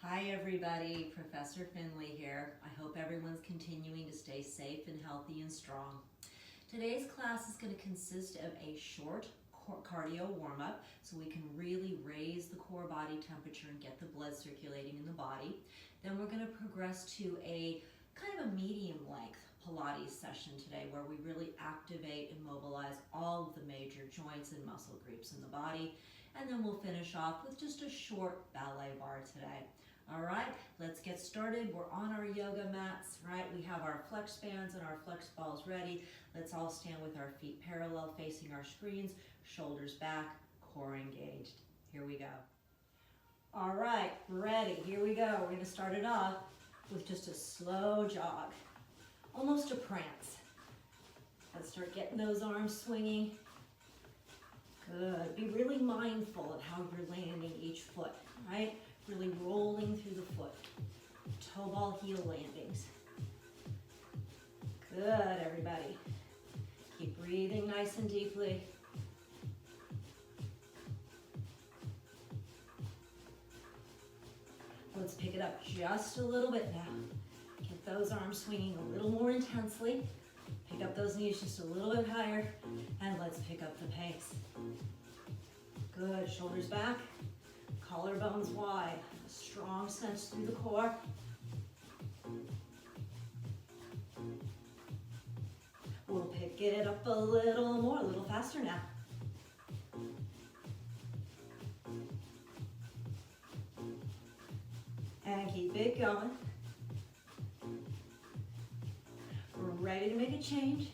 Hi everybody, Professor Finley here. I hope everyone's continuing to stay safe and healthy and strong. Today's class is going to consist of a short cardio warm-up so we can really raise the core body temperature and get the blood circulating in the body. Then we're going to progress to a kind of a medium length Pilates session today where we really activate and mobilize all of the major joints and muscle groups in the body. And then we'll finish off with just a short ballet bar today. All right, let's get started. We're on our yoga mats, right? We have our flex bands and our flex balls ready. Let's all stand with our feet parallel facing our screens, shoulders back, core engaged. Here we go. All right, ready, here we go. We're gonna start it off with just a slow jog, almost a prance. Let's start getting those arms swinging. Good, be really mindful of how you're landing each foot, right? Really rolling through the foot. Toe ball heel landings. Good, everybody. Keep breathing nice and deeply. Let's pick it up just a little bit now. Get those arms swinging a little more intensely. Pick up those knees just a little bit higher, and let's pick up the pace. Good, shoulders back. Collarbones wide, a strong sense through the core. We'll pick it up a little more, a little faster now. And keep it going. We're ready to make a change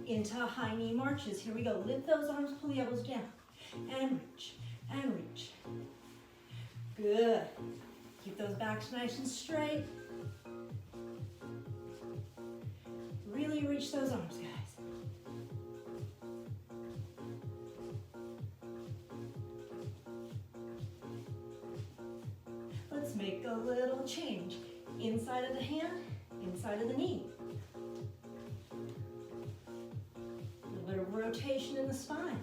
into high knee marches. Here we go. Lift those arms, pull the elbows down, and reach, and reach. Good. Keep those backs nice and straight. Really reach those arms, guys. Let's make a little change. Inside of the hand, inside of the knee. A little bit of rotation in the spine.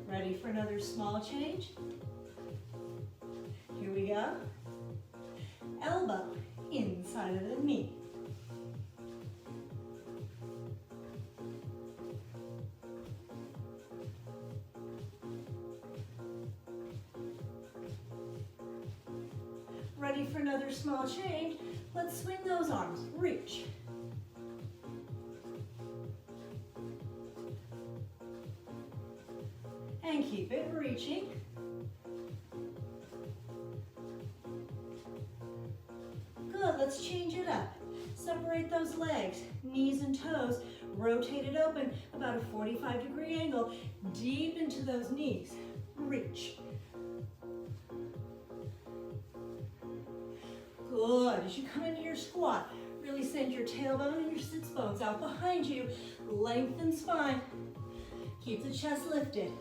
Ready for another small change? Here we go. Elbow inside of the knee. Ready for another small change? Let's swing those arms. Reach. And keep it reaching. Good, let's change it up. Separate those legs, knees and toes, rotate it open, about a 45-degree angle, deep into those knees. Reach. Good, as you come into your squat, really send your tailbone and your sits bones out behind you. Lengthen spine. Keep the chest lifted.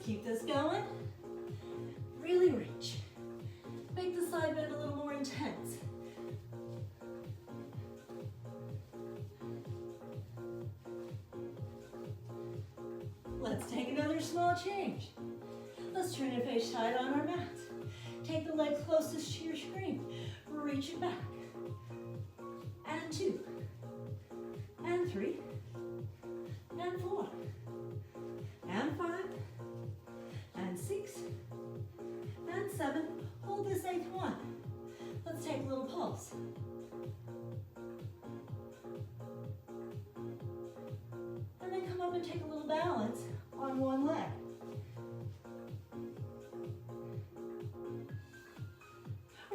Keep this going. Really reach. Make the side bend a little more intense. Let's take another small change. Let's turn it face side on our mats. Take the leg closest to your screen. Reach it back. And 2. And 3. And 4. And 5. And 6, and 7, hold this 8th one. Let's take a little pulse. And then come up and take a little balance on one leg.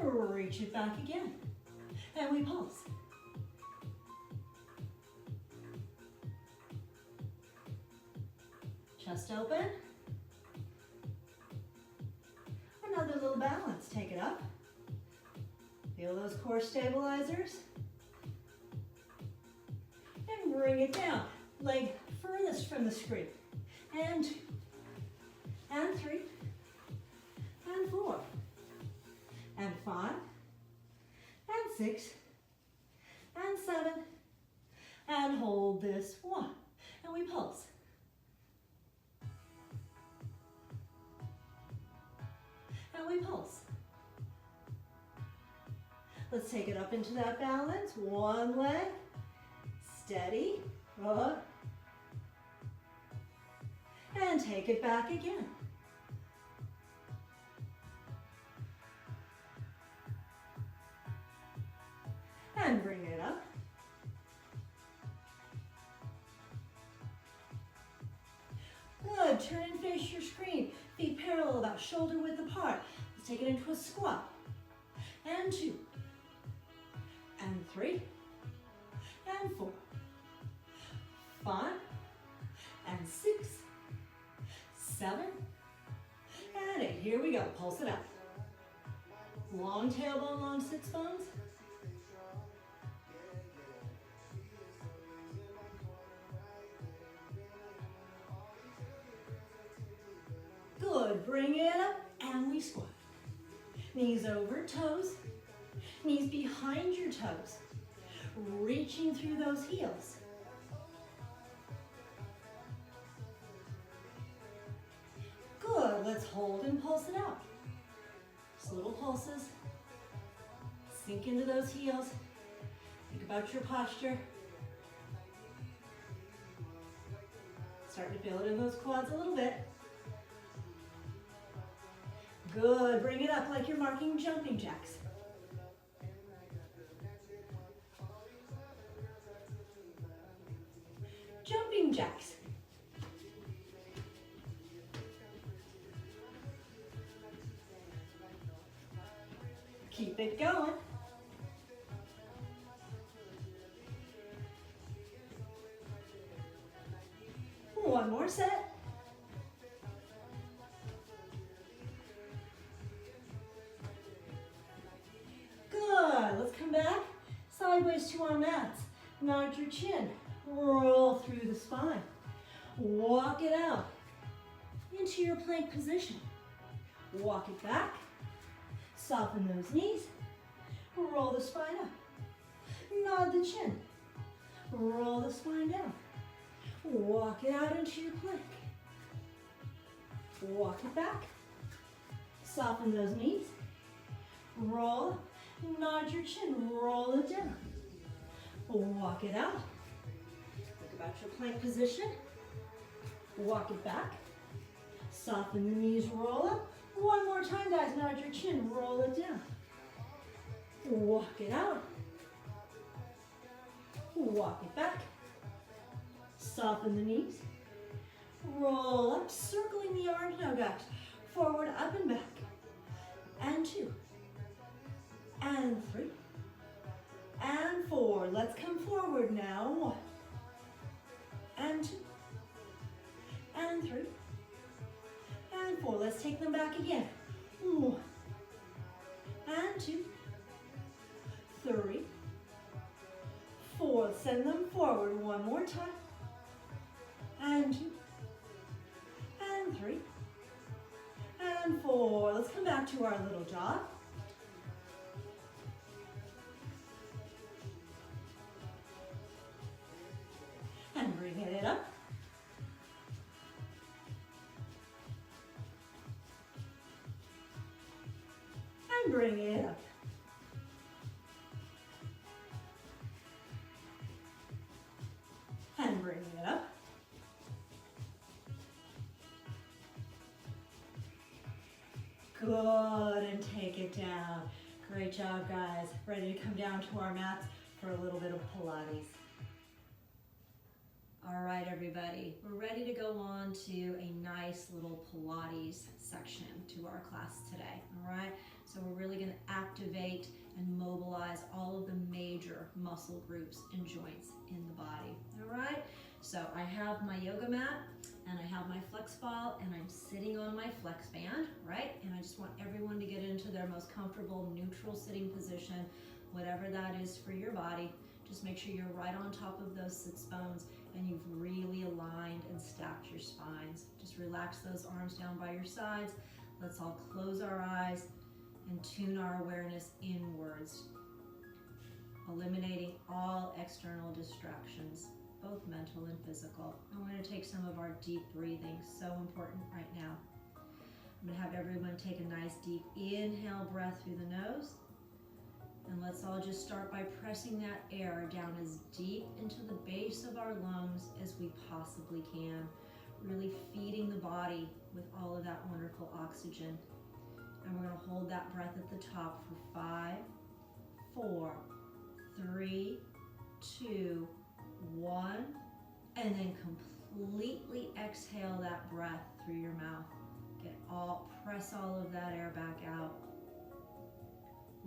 Reach it back again, and we pulse. Chest open. Another little balance, take it up. Feel those core stabilizers. And bring it down. Leg furthest from the screen. and 2, and 3, and 4, and 5, and 6, and 7, and hold this 1, and we pulse. And we pulse. Let's take it up into that balance. One leg, steady, up, and take it back again. And bring it up. Good, turn and face your screen. Feet parallel, about shoulder width apart. Let's take it into a squat. And 2, and 3, and 4, 5, and 6, 7, and 8. Here we go, pulse it out. Long tailbone, long sits bones. Good, bring it up, and we squat. Knees over toes, knees behind your toes, reaching through those heels. Good, let's hold and pulse it out. Just little pulses. Sink into those heels. Think about your posture. Starting to feel it in those quads a little bit. Good, bring it up like you're marking jumping jacks. Jumping jacks. Keep it going. One more set. Good, let's come back. Sideways to our mats. Nod your chin. Roll through the spine. Walk it out into your plank position. Walk it back. Soften those knees. Roll the spine up. Nod the chin. Roll the spine down. Walk it out into your plank. Walk it back. Soften those knees. Roll up. Nod your chin. Roll it down. Walk it out. Think about your plank position. Walk it back. Soften the knees. Roll up. One more time, guys. Nod your chin. Roll it down. Walk it out. Walk it back. Soften the knees. Roll up, circling the arms now, guys. Forward, up and back. And 2. And 3. And 4. Let's come forward now. 1. And 2. And 3. And 4. Let's take them back again. 1. And 2. 3. 4. Send them forward one more time. And 2. And 3. And 4. Let's come back to our little jog. And bring it up. And bring it up. And bring it up. Good, and take it down. Great job, guys. Ready to come down to our mats for a little bit of Pilates. All right, everybody, we're ready to go on to a nice little Pilates section to our class today, all right? So we're really gonna activate and mobilize all of the major muscle groups and joints in the body, all right? So I have my yoga mat and I have my flex ball and I'm sitting on my flex band, right? And I just want everyone to get into their most comfortable neutral sitting position, whatever that is for your body. Just make sure you're right on top of those sits bones and you've really aligned and stacked back to your spines. Just relax those arms down by your sides. Let's all close our eyes and tune our awareness inwards, eliminating all external distractions, both mental and physical. And we're going to take some of our deep breathing, so important right now. I'm going to have everyone take a nice deep inhale breath through the nose. And let's all just start by pressing that air down as deep into the base of our lungs as we possibly can, really feeding the body with all of that wonderful oxygen. And we're going to hold that breath at the top for 5, 4, 3, 2, 1, and then completely exhale that breath through your mouth. Press all of that air back out.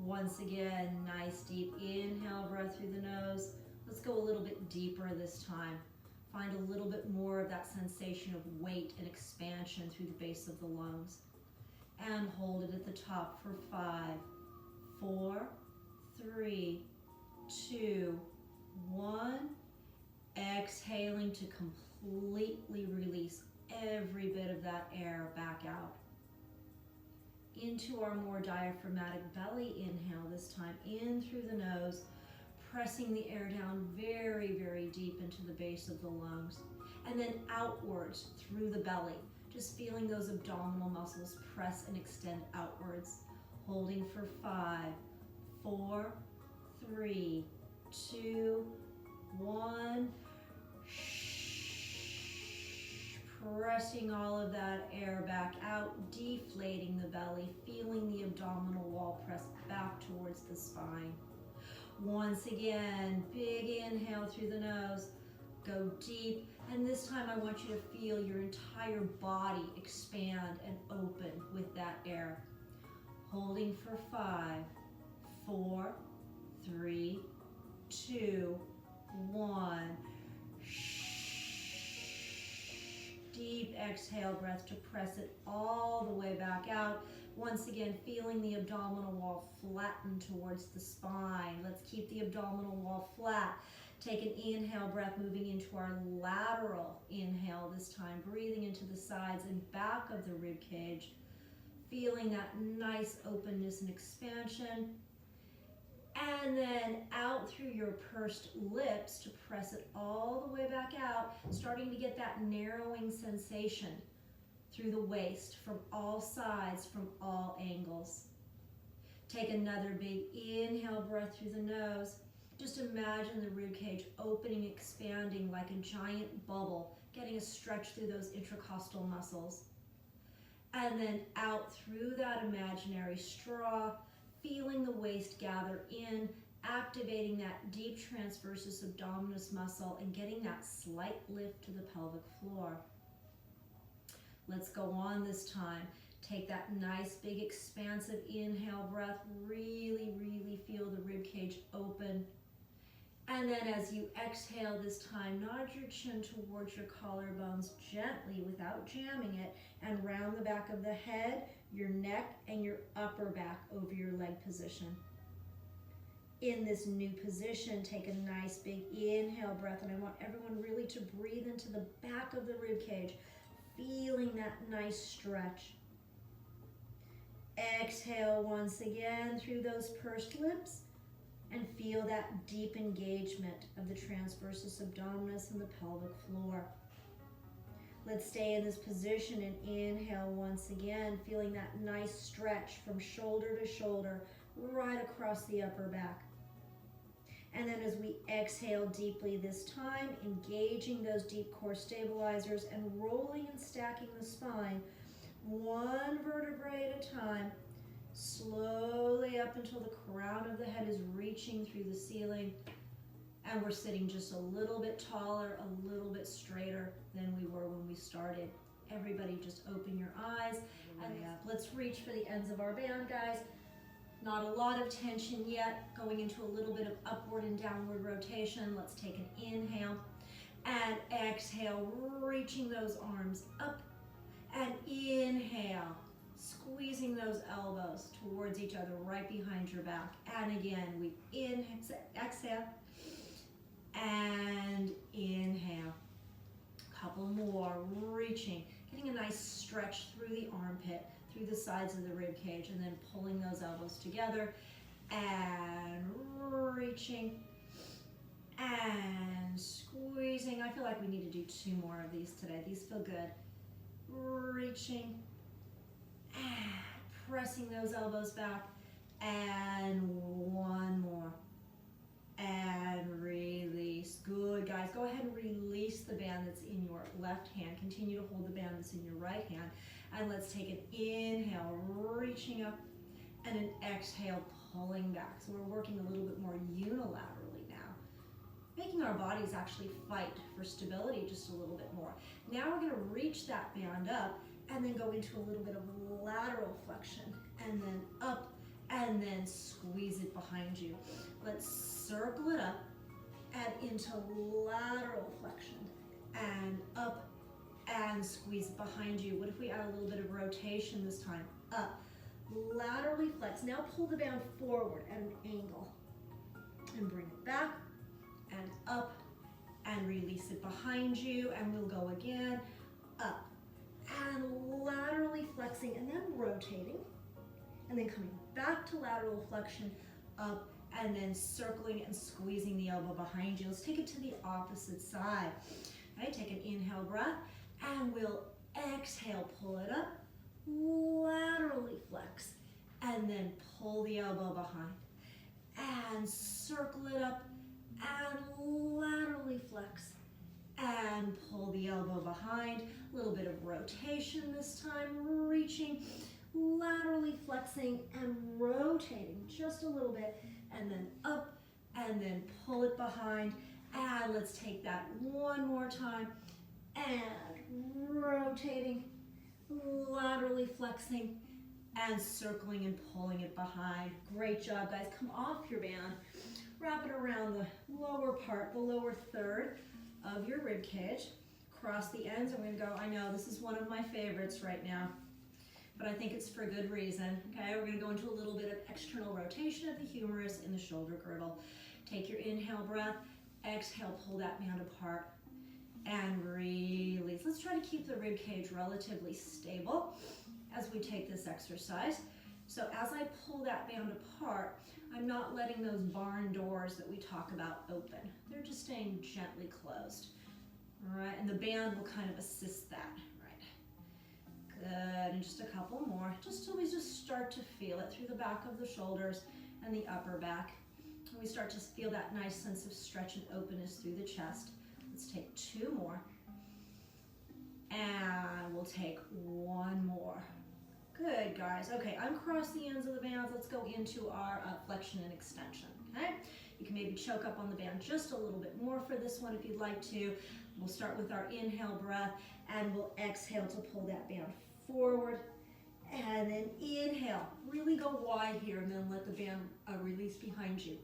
Once again, nice deep inhale breath through the nose. Let's go a little bit deeper this time. Find a little bit more of that sensation of weight and expansion through the base of the lungs. And hold it at the top for 5, 4, 3, 2, 1. Exhaling to completely release every bit of that air back out. Into our more diaphragmatic belly inhale this time, in through the nose, pressing the air down very, very deep into the base of the lungs, and then outwards through the belly, just feeling those abdominal muscles press and extend outwards. Holding for 5, 4, 3, 2, 1. Pressing all of that air back out, deflating the belly, feeling the abdominal wall press back towards the spine. Once again, big inhale through the nose, go deep, and this time I want you to feel your entire body expand and open with that air. Holding for 5, 4, 3, 2, 1. Deep exhale breath to press it all the way back out. Once again, feeling the abdominal wall flatten towards the spine. Let's keep the abdominal wall flat. Take an inhale breath, moving into our lateral inhale this time, breathing into the sides and back of the rib cage. Feeling that nice openness and expansion. And then out through your pursed lips to press it all the way back out, starting to get that narrowing sensation through the waist from all sides, from all angles. Take another big inhale breath through the nose. Just imagine the rib cage opening, expanding like a giant bubble, getting a stretch through those intercostal muscles. And then out through that imaginary straw, feeling the waist gather in, activating that deep transversus abdominis muscle and getting that slight lift to the pelvic floor. Let's go on this time. Take that nice big expansive inhale breath. Really, really feel the rib cage open. And then as you exhale this time, nod your chin towards your collarbones gently without jamming it, and round the back of the head, your neck, and your upper back over your leg position. In this new position, take a nice big inhale breath, and I want everyone really to breathe into the back of the rib cage, feeling that nice stretch. Exhale once again through those pursed lips, and feel that deep engagement of the transversus abdominis and the pelvic floor. Let's stay in this position and inhale once again, feeling that nice stretch from shoulder to shoulder, right across the upper back. And then as we exhale deeply this time, engaging those deep core stabilizers and rolling and stacking the spine, one vertebrae at a time, slowly up until the crown of the head is reaching through the ceiling, and we're sitting just a little bit taller, a little bit straighter than we were when we started. Everybody just open your eyes, and let's reach for the ends of our band, guys. Not a lot of tension yet, going into a little bit of upward and downward rotation. Let's take an inhale and exhale, reaching those arms up, and inhale, squeezing those elbows towards each other right behind your back. And again, we inhale, exhale, and inhale. Couple more, reaching, getting a nice stretch through the armpit, through the sides of the rib cage, and then pulling those elbows together and reaching and squeezing. I feel like we need to do 2 more of these today. These feel good. Reaching and pressing those elbows back, and 1 more. And release. Good, guys. Go ahead and release the band that's in your left hand. Continue to hold the band that's in your right hand. And let's take an inhale, reaching up, and an exhale, pulling back. So we're working a little bit more unilaterally now, making our bodies actually fight for stability just a little bit more. Now we're going to reach that band up and then go into a little bit of lateral flexion, and then up, and then squeeze it behind you. Let's circle it up and into lateral flexion, and up and squeeze it behind you. What if we add a little bit of rotation this time? Up, laterally flex. Now pull the band forward at an angle and bring it back and up and release it behind you, and we'll go again, up and laterally flexing and then rotating, and then coming back to lateral flexion, up, and then circling and squeezing the elbow behind you. Let's take it to the opposite side. Okay, take an inhale breath, and we'll exhale, pull it up, laterally flex, and then pull the elbow behind, and circle it up, and laterally flex, and pull the elbow behind. A little bit of rotation this time, reaching, laterally flexing, and rotating just a little bit, and then up, and then pull it behind. And let's take that 1 more time, and rotating, laterally flexing, and circling and pulling it behind. Great job, guys. Come off your band, wrap it around the lower part, the lower third of your rib cage. Cross the ends. I'm going to go, I know this is one of my favorites right now, but I think it's for good reason. Okay, we're going to go into a little bit of external rotation of the humerus in the shoulder girdle. Take your inhale breath, exhale, pull that band apart, and release. Let's try to keep the rib cage relatively stable as we take this exercise. So as I pull that band apart, I'm not letting those barn doors that we talk about open. They're just staying gently closed. All right, and the band will kind of assist that. Right. Good, and just a couple more, just till we just start to feel it through the back of the shoulders and the upper back. And we start to feel that nice sense of stretch and openness through the chest. Let's take 2 more. And we'll take 1 more. Good, guys. Okay, uncross the ends of the bands. Let's go into our flexion and extension, okay? You can maybe choke up on the band just a little bit more for this one if you'd like to. We'll start with our inhale breath, and we'll exhale to pull that band forward. And then inhale, really go wide here, and then let the band release behind you.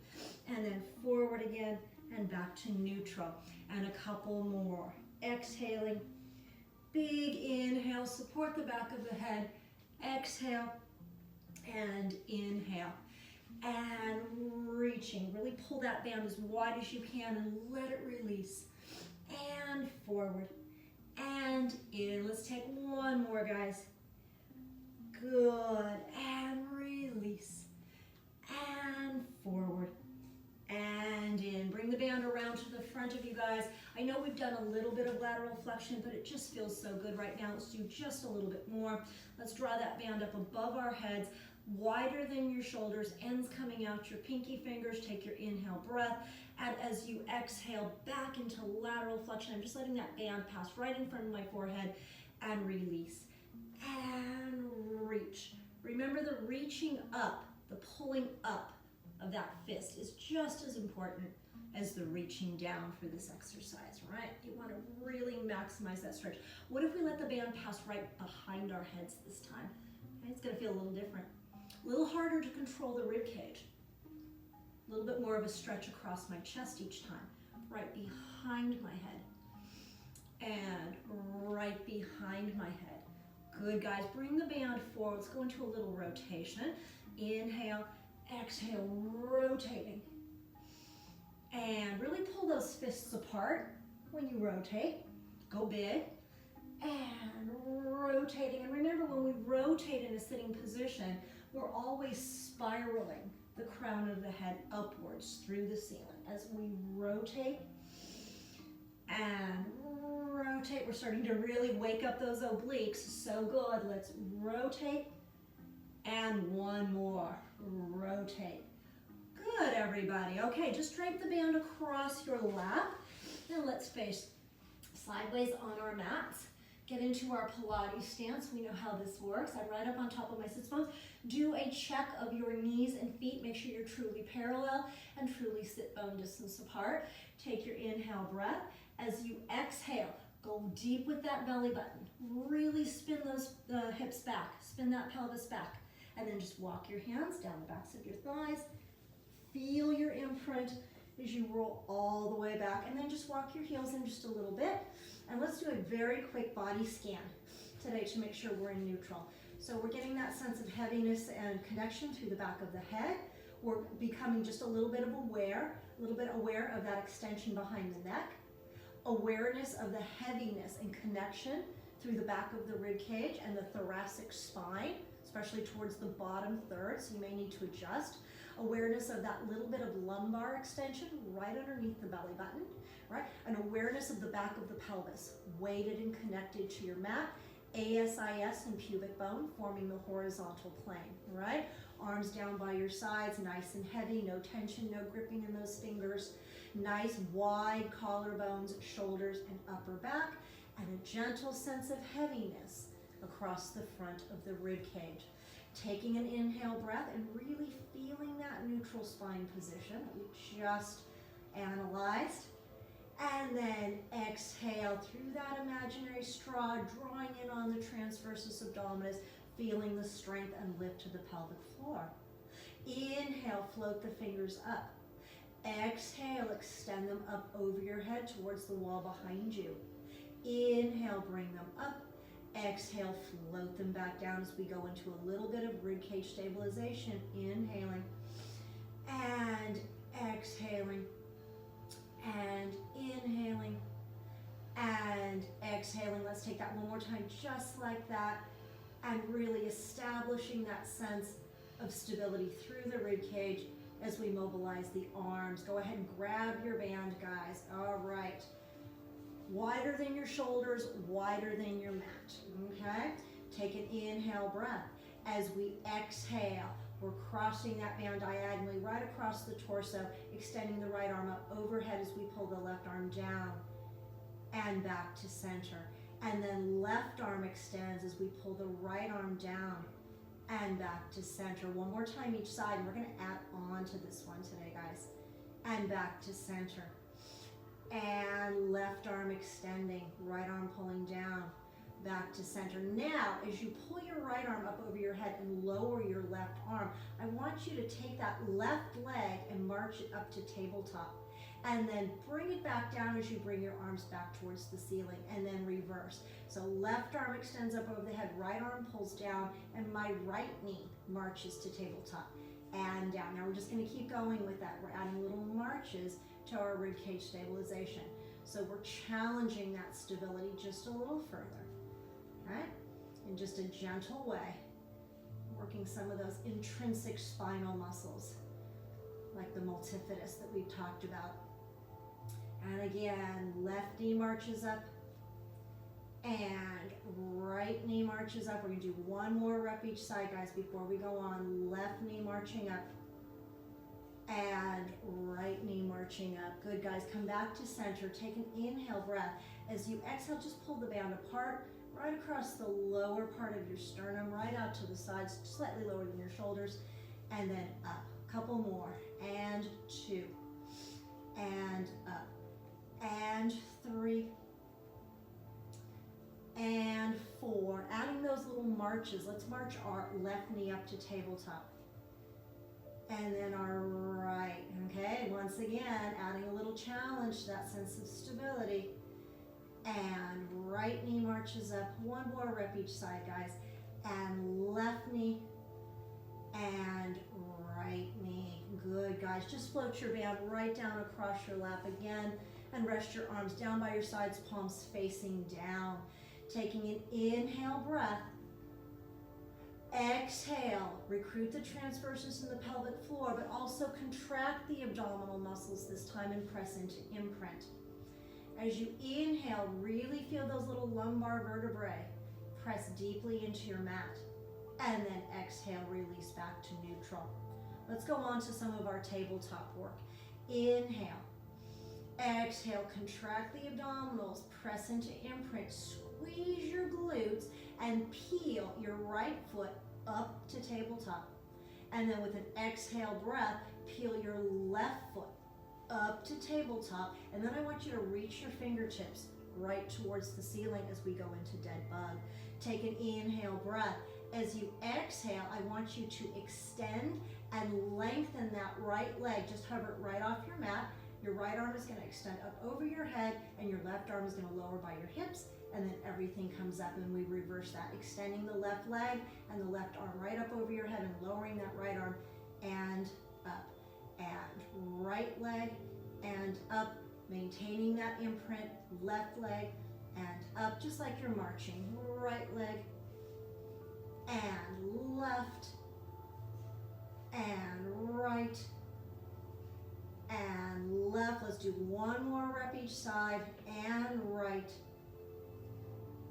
And then forward again, and back to neutral. And a couple more. Exhaling, big inhale, support the back of the head. Exhale, and inhale. And reaching, really pull that band as wide as you can and let it release. And forward, and in. Let's take 1 more, guys. Good, and release, and forward, and in. Bring the band around to the front of you guys. I know we've done a little bit of lateral flexion, but it just feels so good right now. Let's do just a little bit more. Let's draw that band up above our heads, wider than your shoulders, ends coming out, your pinky fingers. Take your inhale breath, and as you exhale back into lateral flexion, I'm just letting that band pass right in front of my forehead, and release, and reach. Remember, the reaching up, the pulling up of that fist is just as important as the reaching down for this exercise, right? You want to really maximize that stretch. What if we let the band pass right behind our heads this time? Okay, it's going to feel a little different. A little harder to control the rib cage. A little bit more of a stretch across my chest each time. Right behind my head. And right behind my head. Good, guys. Bring the band forward. Let's go into a little rotation. Inhale, exhale, rotating. And really pull those fists apart when you rotate. Go big. and rotating. And remember, when we rotate in a sitting position, we're always spiraling the crown of the head upwards through the ceiling. As we rotate and rotate, we're starting to really wake up those obliques. So good. Let's rotate. And one more. Rotate. Good, everybody. Okay, just drape the band across your lap. And let's face sideways on our mats. Get into our Pilates stance. We know how this works. I'm right up on top of my sits bones. Do a check of your knees and feet. Make sure you're truly parallel and truly sit bone distance apart. Take your inhale breath. As you exhale, go deep with that belly button. Really spin those hips back. Spin that pelvis back. And then just walk your hands down the backs of your thighs. Feel your imprint as you roll all the way back. And then just walk your heels in just a little bit. And let's do a very quick body scan today to make sure we're in neutral. So we're getting that sense of heaviness and connection through the back of the head. We're becoming just a little bit aware of that extension behind the neck. Awareness of the heaviness and connection through the back of the rib cage and the thoracic spine, especially towards the bottom third, so you may need to adjust. Awareness of that little bit of lumbar extension right underneath the belly button, right? An awareness of the back of the pelvis, weighted and connected to your mat. ASIS and pubic bone forming the horizontal plane, right? Arms down by your sides, nice and heavy, no tension, no gripping in those fingers. Nice wide collarbones, shoulders, and upper back, and a gentle sense of heaviness across the front of the rib cage. Taking an inhale breath and really feeling that neutral spine position that we just analyzed. And then exhale through that imaginary straw, drawing in on the transversus abdominis, feeling the strength and lift to the pelvic floor. Inhale, float the fingers up. Exhale, extend them up over your head towards the wall behind you. Inhale, bring them up. Exhale, float them back down as we go into a little bit of ribcage stabilization. Inhaling and exhaling and inhaling and exhaling. Let's take that one more time just like that, and really establishing that sense of stability through the ribcage as we mobilize the arms. Go ahead and grab your band, guys. All right. Wider than your shoulders, wider than your mat, okay? Take an inhale breath. As we exhale, we're crossing that band diagonally right across the torso, extending the right arm up overhead as we pull the left arm down and back to center. And then left arm extends as we pull the right arm down and back to center. One more time each side, and we're gonna add on to this one today, guys. And back to center. And left arm extending, right arm pulling down, back to center. Now, as you pull your right arm up over your head and lower your left arm, I want you to take that left leg and march it up to tabletop. And then bring it back down as you bring your arms back towards the ceiling, and then reverse. So left arm extends up over the head, right arm pulls down, and my right knee marches to tabletop and down. Now we're just gonna keep going with that. We're adding little marches to our ribcage stabilization. So we're challenging that stability just a little further, right? In just a gentle way, working some of those intrinsic spinal muscles, like the multifidus that we've talked about. And again, left knee marches up and right knee marches up. We're gonna do one more rep each side, guys, before we go on. Left knee marching up and right knee marching up. Good, guys. Come back to center. Take an inhale breath. As you exhale, just pull the band apart, right across the lower part of your sternum, right out to the sides, slightly lower than your shoulders, and then up. Couple more. And 2. And up. And 3. And 4. Adding those little marches. Let's march our left knee up to tabletop. And then our right, okay? Once again, adding a little challenge to that sense of stability. And right knee marches up. One more rep each side, guys. And left knee and right knee. Good, guys. Just float your band right down across your lap again, and rest your arms down by your sides, palms facing down. Taking an inhale breath. Exhale, recruit the transversus in the pelvic floor, but also contract the abdominal muscles this time and press into imprint. As you inhale, really feel those little lumbar vertebrae. Press deeply into your mat. And then exhale, release back to neutral. Let's go on to some of our tabletop work. Inhale. Exhale, contract the abdominals, press into imprint, squeeze your glutes, and peel your right foot up to tabletop. And then with an exhale breath, peel your left foot up to tabletop. And then I want you to reach your fingertips right towards the ceiling as we go into dead bug. Take an inhale breath. As you exhale, I want you to extend and lengthen that right leg. Just hover it right off your mat. Your right arm is going to extend up over your head, and your left arm is going to lower by your hips, and then everything comes up, and we reverse that, extending the left leg and the left arm right up over your head and lowering that right arm and up. And right leg and up, maintaining that imprint, left leg and up, just like you're marching. Right leg and left and right and left. Let's do one more rep each side, and right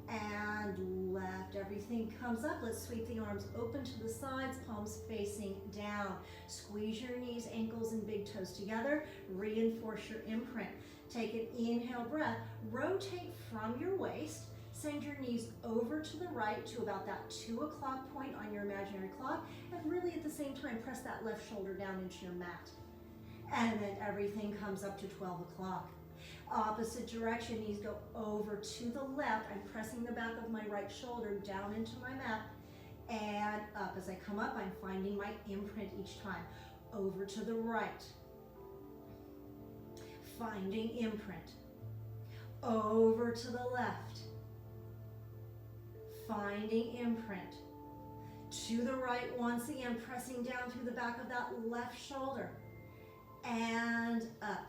and left. Everything comes up. Let's sweep the arms open to the sides, palms facing down. Squeeze your knees, ankles, and big toes together. Reinforce your imprint. Take an inhale breath. Rotate from your waist. Send your knees over to the right to about that 2 o'clock point on your imaginary clock, and really at the same time press that left shoulder down into your mat. And then everything comes up to 12 o'clock. Opposite direction, knees go over to the left. I'm pressing the back of my right shoulder down into my mat and up. As I come up, I'm finding my imprint each time. Over to the right. Finding imprint. Over to the left. Finding imprint. To the right once again, pressing down through the back of that left shoulder. And up.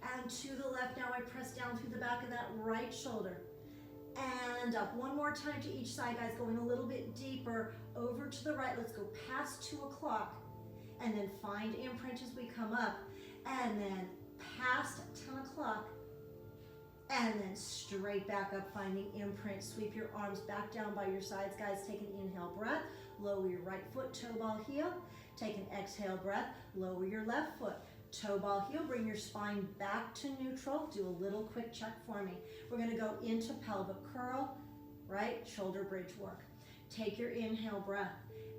And to the left, now I press down through the back of that right shoulder. And up. One more time to each side, guys, going a little bit deeper. Over to the right, let's go past 2 o'clock. And then find imprint as we come up. And then past 10 o'clock. And then straight back up, finding imprint. Sweep your arms back down by your sides, guys. Take an inhale breath. Lower your right foot, toe ball heel. Take an exhale breath. Lower your left foot. Toe ball heel, bring your spine back to neutral. Do a little quick check for me. We're going to go into pelvic curl, right? Shoulder bridge work. Take your inhale breath.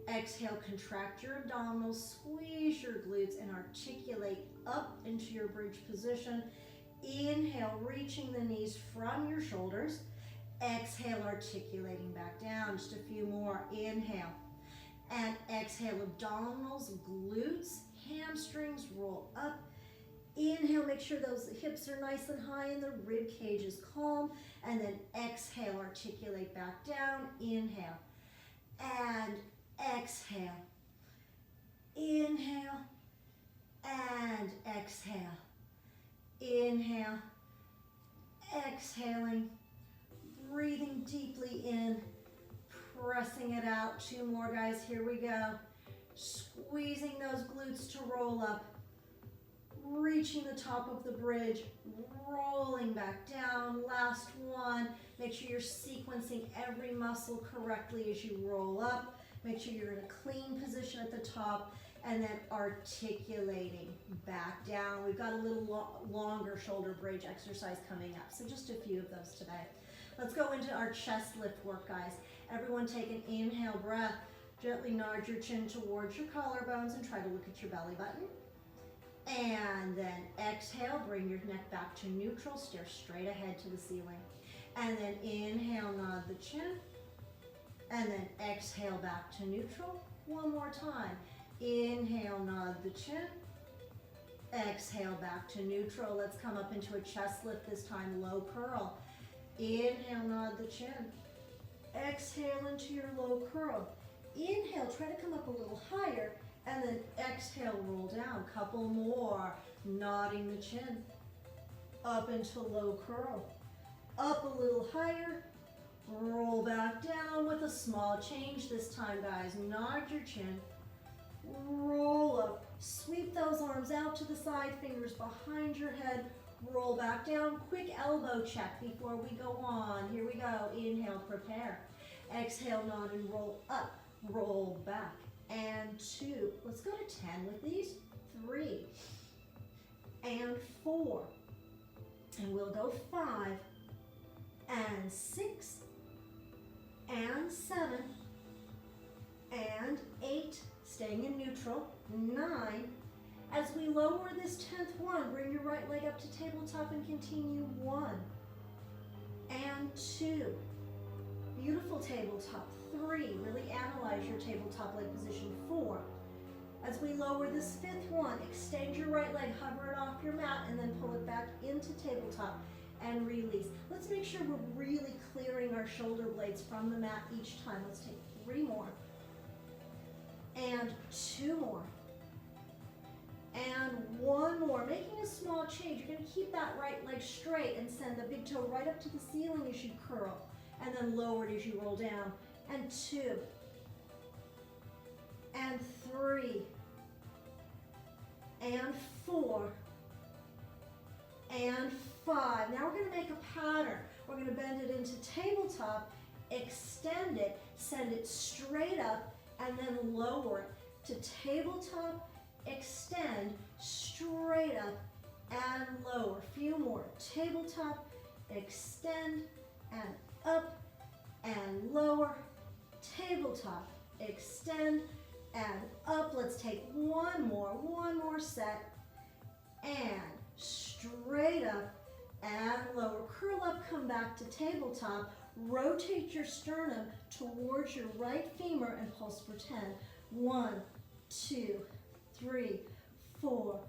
Exhale, contract your abdominals, squeeze your glutes, and articulate up into your bridge position. Inhale, reaching the knees from your shoulders. Exhale, articulating back down. Just a few more. Inhale. And exhale, abdominals, glutes, hamstrings roll up. Inhale, make sure those hips are nice and high and the rib cage is calm. And then exhale, articulate back down. Inhale and exhale. Inhale and exhale. Inhale, exhaling, breathing deeply in, pressing it out. 2 more, guys. Here we go. Squeezing those glutes to roll up, reaching the top of the bridge, rolling back down. Last one. Make sure you're sequencing every muscle correctly as you roll up. Make sure you're in a clean position at the top, and then articulating back down. We've got a little longer shoulder bridge exercise coming up, so just a few of those today. Let's go into our chest lift work, guys. Everyone take an inhale breath. Gently nod your chin towards your collarbones and try to look at your belly button. And then exhale, bring your neck back to neutral, stare straight ahead to the ceiling. And then inhale, nod the chin. And then exhale back to neutral. One more time. Inhale, nod the chin. Exhale back to neutral. Let's come up into a chest lift this time, low curl. Inhale, nod the chin. Exhale into your low curl. Inhale, try to come up a little higher, and then exhale, roll down. Couple more, nodding the chin. Up into low curl. Up a little higher, Roll back down with a small change this time, guys. Nod your chin. Roll up. Sweep those arms out to the side, fingers behind your head. Roll back down. Quick elbow check before we go on. Here we go. Inhale, prepare. Exhale, nod and roll up. Roll back. And 2. Let's go to 10 with these. 3. And 4. And we'll go 5. And 6. And 7. And 8. Staying in neutral. 9. As we lower this 10th one, bring your right leg up to tabletop and continue. 1. And 2. Beautiful tabletop. 3. Really analyze your tabletop leg position. 4. As we lower this 5th one, extend your right leg, hover it off your mat, and then pull it back into tabletop and release. Let's make sure we're really clearing our shoulder blades from the mat each time. Let's take 3 more. And 2 more. And 1 more. Making a small change. You're going to keep that right leg straight and send the big toe right up to the ceiling as you curl. And then lower it as you roll down. And 2. And 3. And 4. And 5. Now we're going to make a pattern. We're going to bend it into tabletop, extend it, send it straight up, and then lower it to tabletop, extend, straight up, and lower. A few more. Tabletop, extend, and up, and lower. Tabletop, extend, and up. Let's take one more set, and straight up, and lower. Curl up, come back to tabletop. Rotate your sternum towards your right femur and pulse for 10. 1, 2, 3, 4,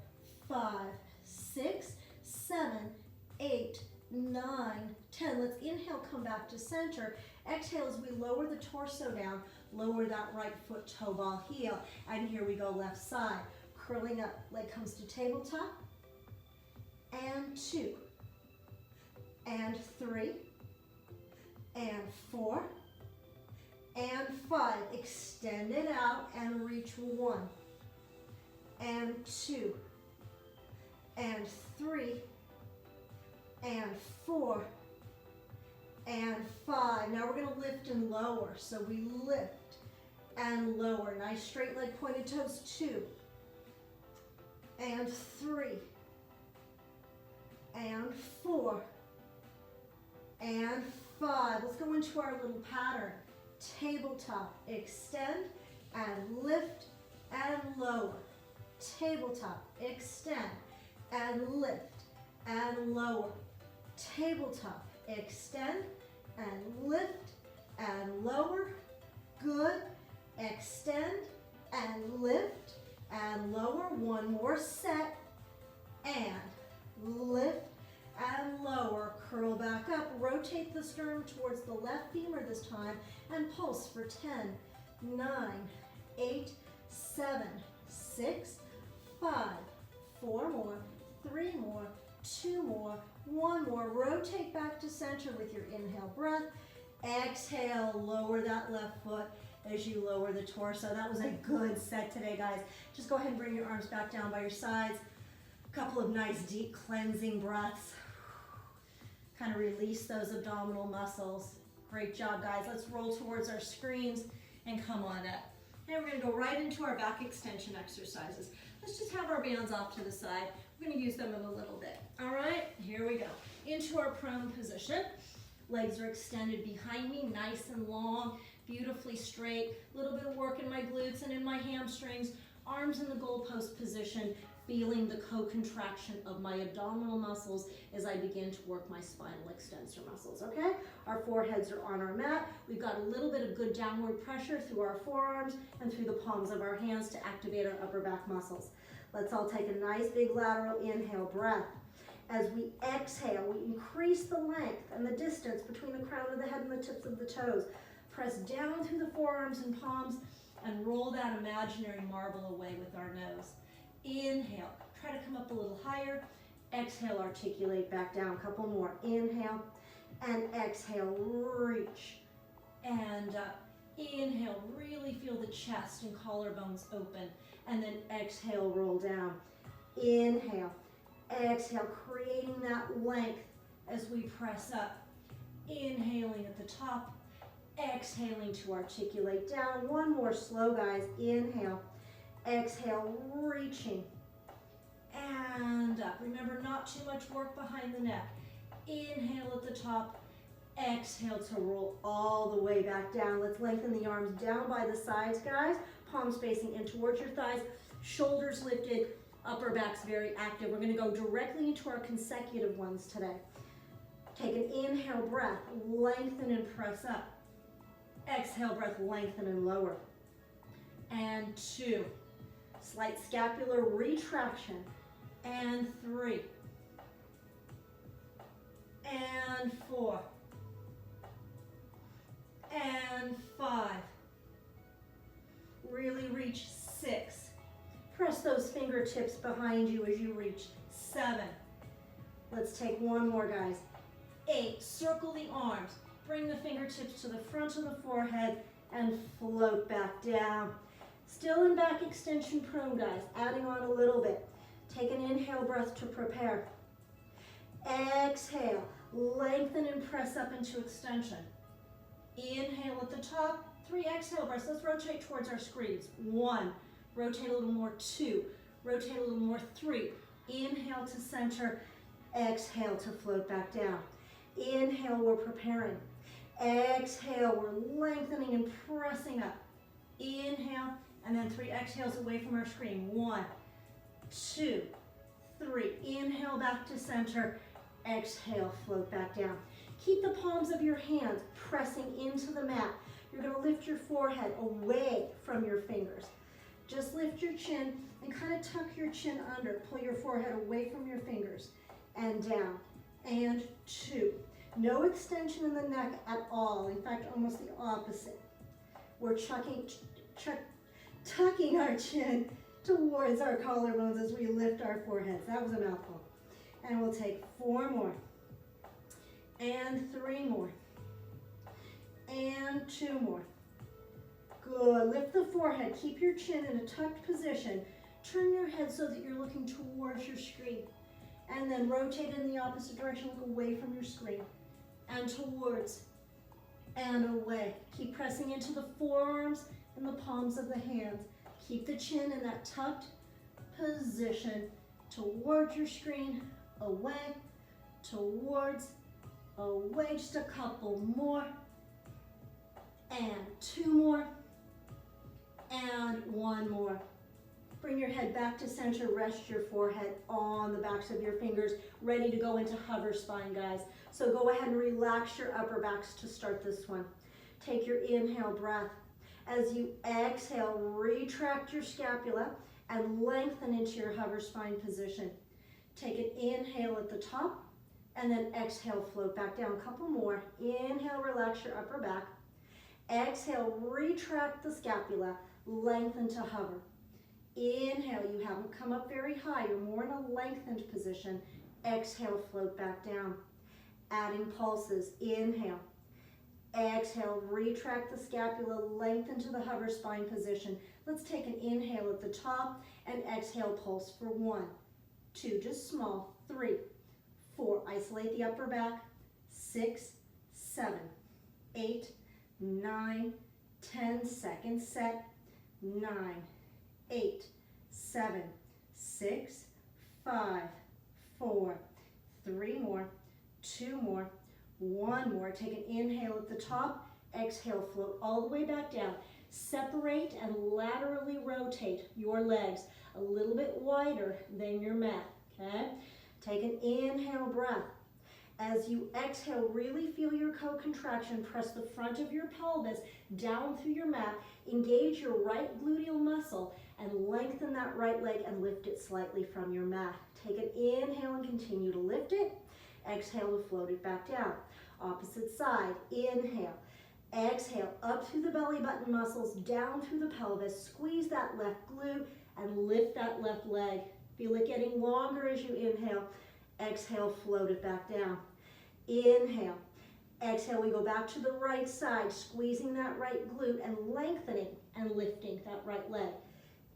5, 6, 7, 8, 9, 10. Let's inhale, come back to center. Exhale as we lower the torso down. Lower that right foot, toe ball, heel. And here we go, left side. Curling up, leg comes to tabletop. And 2. And 3. And 4. And 5. Extend it out and reach 1. And 2. And 3. And 4. And 5. Now we're going to lift and lower. So we lift and lower. Nice straight leg, pointed toes. 2. And 3. And 4. And 5. Let's go into our little pattern. Tabletop, extend and lift and lower. Tabletop, extend and lift and lower. Tabletop, extend and lift and lower. Good. Extend and lift and lower. One more set. And lift and lower. Curl back up. Rotate the sternum towards the left femur this time and pulse for 10, 9, 8, 7, 6, 5, 4 more, 3 more, 2 more, 1 more. Rotate back to center with your inhale breath. Exhale, lower that left foot as you lower the torso. That was a good set today, guys. Just go ahead and bring your arms back down by your sides. A couple of nice deep cleansing breaths. Kind of release those abdominal muscles. Great job, guys. Let's roll towards our screens and come on up. And we're going to go right into our back extension exercises. Let's just have our bands off to the side. We're going to use them in a little bit. All right, here we go. Into our prone position. Legs are extended behind me, nice and long, beautifully straight. A little bit of work in my glutes and in my hamstrings. Arms in the goalpost position, feeling the co-contraction of my abdominal muscles as I begin to work my spinal extensor muscles, okay? Our foreheads are on our mat. We've got a little bit of good downward pressure through our forearms and through the palms of our hands to activate our upper back muscles. Let's all take a nice big lateral inhale breath. As we exhale, we increase the length and the distance between the crown of the head and the tips of the toes. Press down through the forearms and palms and roll that imaginary marble away with our nose. Inhale, try to come up a little higher. Exhale, articulate back down. A couple more. Inhale, And exhale, reach. And up. Inhale, really feel the chest and collarbones open. And then exhale, roll down. Inhale, exhale, creating that length as we press up. Inhaling at the top, exhaling to articulate down. One more slow, guys. Inhale, exhale, reaching. And up. Remember, not too much work behind the neck. Inhale at the top. Exhale to roll all the way back down. Let's lengthen the arms down by the sides, guys. Palms facing in towards your thighs. Shoulders lifted. Upper back's very active. We're going to go directly into our consecutive ones today. Take an inhale breath. Lengthen and press up. Exhale breath. Lengthen and lower. And 2. Slight scapular retraction. And 3. And 4. And 5. Really reach. 6. Press those fingertips behind you as you reach. 7. Let's take one more, guys. 8. Circle the arms. Bring the fingertips to the front of the forehead and float back down. Still in back extension prone, guys. Adding on a little bit. Take an inhale breath to prepare. Exhale. Lengthen and press up into extension. Inhale at the top. 3 exhale breaths. Let's rotate towards our screens. 1. Rotate a little more. 2. Rotate a little more. 3. Inhale to center. Exhale to float back down. Inhale, we're preparing. Exhale, we're lengthening and pressing up. Inhale, and then 3 exhales away from our screen. 1, 2, 3. Inhale back to center. Exhale, float back down. Keep the palms of your hands pressing into the mat. You're going to lift your forehead away from your fingers. Just lift your chin and kind of tuck your chin under. Pull your forehead away from your fingers and down. And 2. No extension in the neck at all. In fact, almost the opposite. We're tucking our chin towards our collarbones as we lift our foreheads. That was a mouthful. And we'll take 4 more. And 3 more. And 2 more. Good. Lift the forehead. Keep your chin in a tucked position. Turn your head so that you're looking towards your screen. And then rotate in the opposite direction. Look away from your screen. And towards. And away. Keep pressing into the forearms and the palms of the hands. Keep the chin in that tucked position. Towards your screen. Away. Towards. Away. Just a couple more. And 2 more. And 1 more. Bring your head back to center. Rest your forehead on the backs of your fingers. Ready to go into hover spine, guys. So go ahead and relax your upper backs to start this one. Take your inhale breath. As you exhale, retract your scapula and lengthen into your hover spine position. Take an inhale at the top and then exhale, float back down. A couple more. Inhale, relax your upper back. Exhale, retract the scapula, lengthen to hover. Inhale, you haven't come up very high, you're more in a lengthened position. Exhale, float back down. Adding pulses, inhale. Exhale, retract the scapula, lengthen to the hover spine position. Let's take an inhale at the top and exhale, pulse for 1, 2, just small, 3, 4. Isolate the upper back, 6, 7, 8, 9, 10. Second set, 9, 8, 7, 6, 5, 4, 3 more, 2 more, 1 more. Take an inhale at the top, exhale, float all the way back down. Separate and laterally rotate your legs a little bit wider than your mat, okay? Take an inhale breath. As you exhale, really feel your co-contraction. Press the front of your pelvis down through your mat. Engage your right gluteal muscle and lengthen that right leg and lift it slightly from your mat. Take an inhale and continue to lift it. Exhale to float it back down. Opposite side, inhale. Exhale, up through the belly button muscles, down through the pelvis. Squeeze that left glute and lift that left leg. Feel it getting longer as you inhale. Exhale, float it back down. Inhale. Exhale, we go back to the right side, squeezing that right glute and lengthening and lifting that right leg.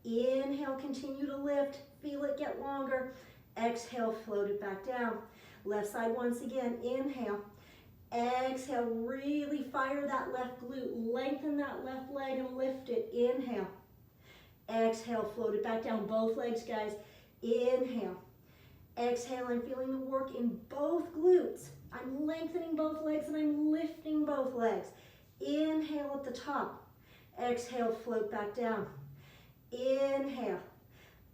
Inhale, continue to lift, feel it get longer. Exhale, float it back down. Left side once again, inhale. Exhale, really fire that left glute, lengthen that left leg and lift it. Inhale. Exhale, float it back down, both legs, guys. Inhale. Exhale, I'm feeling the work in both glutes. I'm lengthening both legs and I'm lifting both legs. Inhale at the top. Exhale, float back down. Inhale.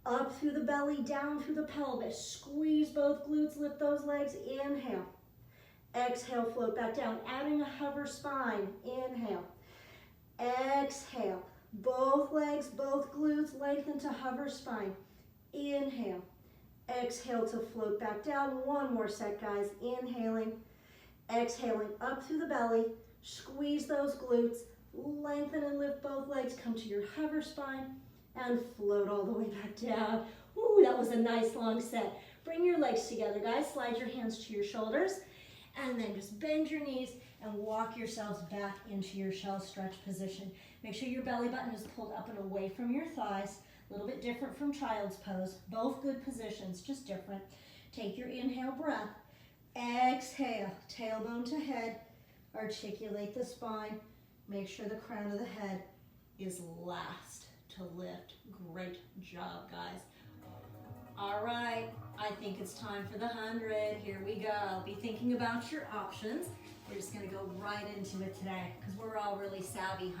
Up through the belly, down through the pelvis. Squeeze both glutes, lift those legs. Inhale. Exhale, float back down. Adding a hover spine. Inhale. Exhale. Both legs, both glutes, lengthen to hover spine. Inhale. Exhale to float back down. One more set, guys. Inhaling. Exhaling up through the belly. Squeeze those glutes. Lengthen and lift both legs. Come to your hover spine and float all the way back down. Ooh, that was a nice long set. Bring your legs together, guys. Slide your hands to your shoulders. And then just bend your knees and walk yourselves back into your shell stretch position. Make sure your belly button is pulled up and away from your thighs. A little bit different from child's pose. Both good positions, just different. Take your inhale breath. Exhale, tailbone to head. Articulate the spine. Make sure the crown of the head is last to lift. Great job, guys. All right, I think it's time for the 100. Here we go. Be thinking about your options. We're just gonna go right into it today because we're all really savvy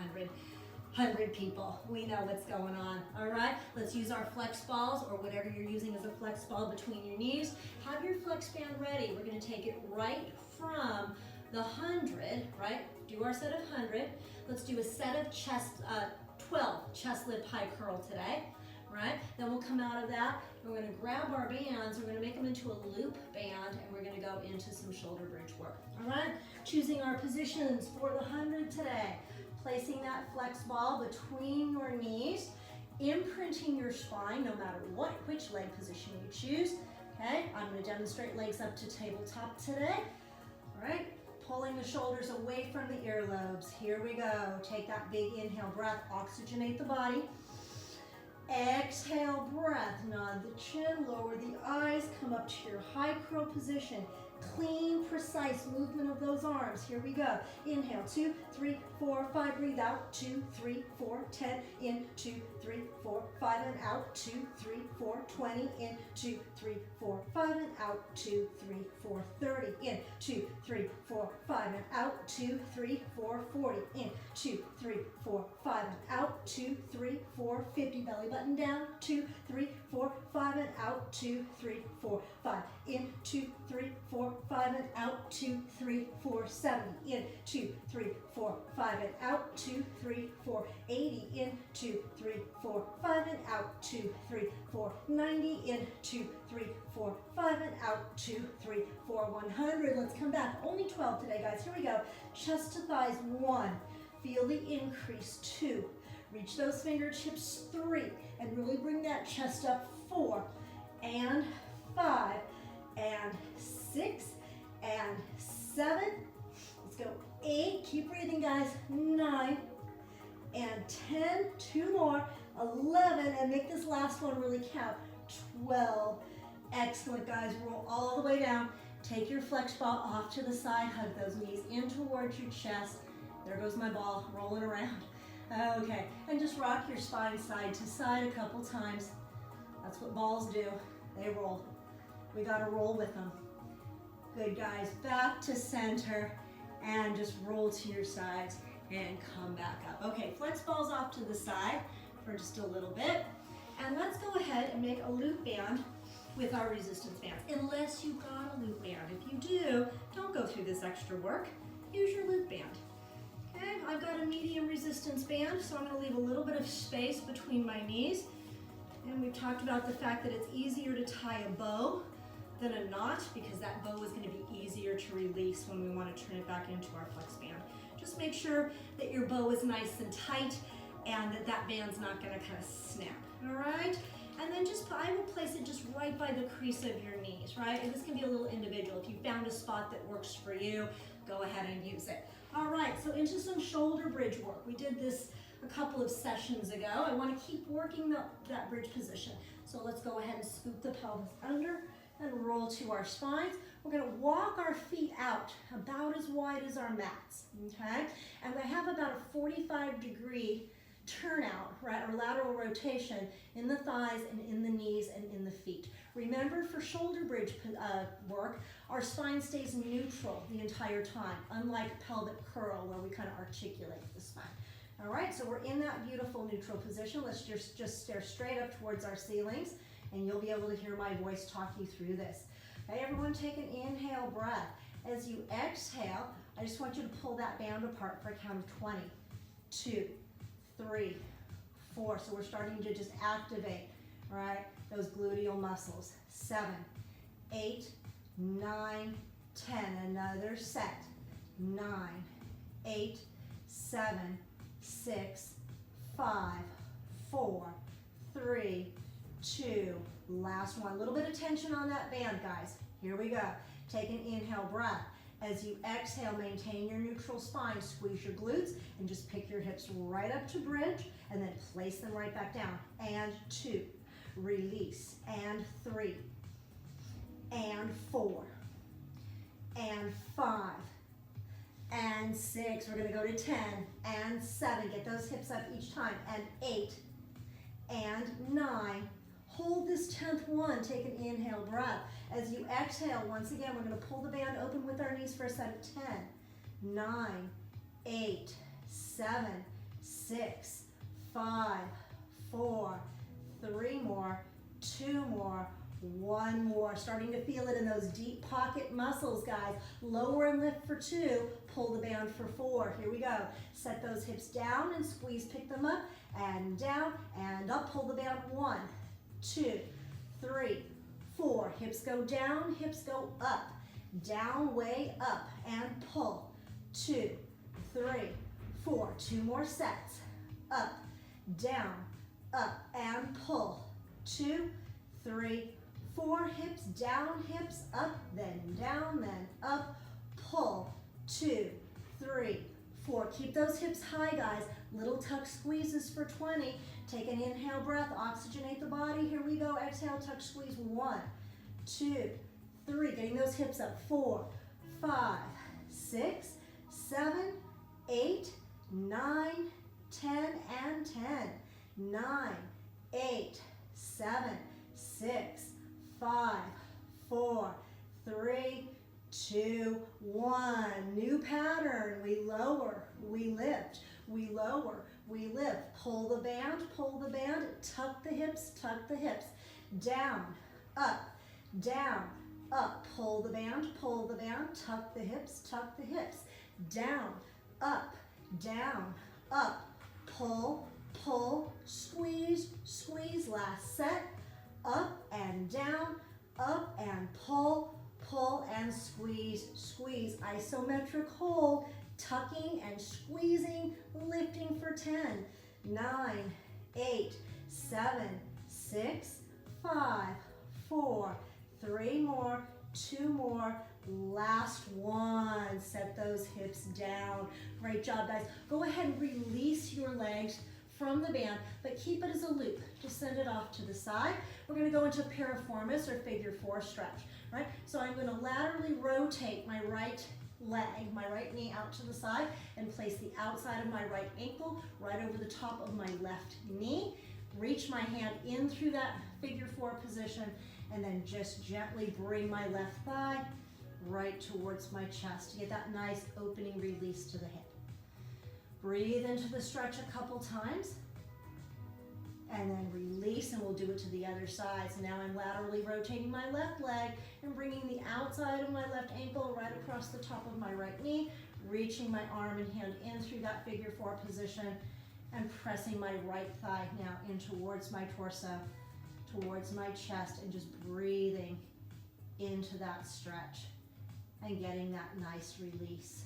100 people. We know what's going on. All right, let's use our flex balls or whatever you're using as a flex ball between your knees. Have your flex band ready. We're gonna take it right from the 100, right? Do our set of 100. Let's do a set of 12 chest lift high curl today, right? Then we'll come out of that. We're gonna grab our bands, we're gonna make them into a loop band, and we're gonna go into some shoulder bridge work, all right? Choosing our positions for the 100 today. Placing that flex ball between your knees, imprinting your spine no matter which leg position you choose, okay? I'm gonna demonstrate legs up to tabletop today, all right? Pulling the shoulders away from the earlobes. Here we go. Take that big inhale breath, oxygenate the body. Exhale, breath, nod the chin, lower the eyes, come up to your high curl position. Clean, precise movement of those arms. Here we go. Inhale, 2, 3, 4, 5. Breathe out, 2, 3, 4, 10. In, 2, 3, 4, 5, and out, 2, 3, 4, 20. In, 2, 3, 4, 5, and out, 2, 3, 4, 30. In, 2, 3, 4, 5, and out, 2, 3, 4, 40. In, 2, 3, 4, 5, and out, 2, 3, 4, 50. Belly button down, 2, 3, 4, 5, and out, 2, 3, 4, 5. In, 2, 3, 4, 5, and out, 2, 3, 4, 70. In, 2, 3, 4, 5, and out, 2, 3, 4, 80. In, 2, 3, 4, 5, and out, 2, 3, 4, 90. In, 2, 3, 4, 5, and out, 2, 3, 4, 100. Let's come back. Only 12 today, guys. Here we go. Chest to thighs, 1. Feel the increase, 2. Reach those fingertips, 3. And really bring that chest up, 4. And 5. And 6. And 7. Let's go. 8. Keep breathing, guys. 9. And 10. 2 more. 11. And make this last one really count. 12. Excellent, guys. Roll all the way down. Take your flex ball off to the side. Hug those knees in towards your chest. There goes my ball rolling around. Okay, and just rock your spine side to side a couple times. That's what balls do. They roll. We gotta roll with them. Good, guys. Back to center and just roll to your sides and come back up. Okay, flex balls off to the side for just a little bit. And let's go ahead and make a loop band with our resistance bands. Unless you've got a loop band. If you do, don't go through this extra work. Use your loop band. Okay, I've got a medium resistance band, so I'm going to leave a little bit of space between my knees. And we've talked about the fact that it's easier to tie a bow than a knot because that bow is going to be easier to release when we want to turn it back into our flex band. Just make sure that your bow is nice and tight and that that band's not going to kind of snap, all right? And then I would place it just right by the crease of your knees, right? And this can be a little individual. If you found a spot that works for you, go ahead and use it. All right, so into some shoulder bridge work. We did this a couple of sessions ago. I want to keep working that bridge position. So let's go ahead and scoop the pelvis under and roll to our spines. We're going to walk our feet out about as wide as our mats, okay? And we have about a 45-degree turnout, right, or lateral rotation in the thighs and in the knees and in the feet. Remember, for shoulder bridge work, our spine stays neutral the entire time, unlike pelvic curl where we kind of articulate the spine. All right, so we're in that beautiful neutral position. Let's just stare straight up towards our ceilings, and you'll be able to hear my voice talk you through this. Okay, everyone take an inhale breath. As you exhale, I just want you to pull that band apart for a count of 20, 2, 3, 4. So we're starting to just activate, right, those gluteal muscles. 7, 8, 9, 10. Another set. 9, 8, 7, 6, 5, 4, 3, 2. Last one. A little bit of tension on that band, guys. Here we go. Take an inhale breath. As you exhale, maintain your neutral spine. Squeeze your glutes and just pick your hips right up to bridge and then place them right back down. And 2. Release. And 3. And 4. And 5. And 6. We're going to go to 10. And 7. Get those hips up each time. And 8. And 9. Hold this 10th one. Take an inhale breath. As you exhale, once again, we're going to pull the band open with our knees for a set of 10, 9, 8, 7, 6, 5, 4, 3 more, 2 more, 1 more. Starting to feel it in those deep pocket muscles, guys. Lower and lift for 2. Pull the band for 4. Here we go. Set those hips down and squeeze. Pick them up and down and up. Pull the band. 1, 2, 3, 4. Hips go down, hips go up. Down, way up, and pull. 2, 3, 4. 2 more sets. Up, down, up, and pull. 2, 3, 4. Hips down, hips up, then down, then up. Pull. 2, 3, 4. Keep those hips high, guys. Little tuck squeezes for 20. Take an inhale breath, oxygenate the body. Here we go. Exhale, tuck squeeze. 1, 2, 3. Getting those hips up. 4, 5, 6, 7, 8, 9, 10, and 10. 9, 8, 7, 6, 5, 4, 3, 2, 1. New pattern. We lower, we lift, we lower, we lift. Pull the band, tuck the hips, down, up, pull the band, tuck the hips, down, up, pull, squeeze, last set, up and down, up and pull and squeeze, isometric hold, tucking and squeezing, lifting for 10, 9, 8, 7, 6, 5, 4, 3 more, 2 more, last one. Set those hips down. Great job, guys. Go ahead and release your legs from the band, but keep it as a loop. Just send it off to the side. We're going to go into piriformis or figure 4 stretch, right? So I'm going to laterally rotate my right leg, my right knee out to the side, and place the outside of my right ankle right over the top of my left knee. Reach my hand in through that figure 4 position, and then just gently bring my left thigh right towards my chest to get that nice opening release to the hip. Breathe into the stretch a couple times, and then release, and we'll do it to the other side. So now I'm laterally rotating my left leg and bringing the outside of my left ankle right across the top of my right knee, reaching my arm and hand in through that figure 4 position, and pressing my right thigh now in towards my torso, towards my chest, and just breathing into that stretch and getting that nice release.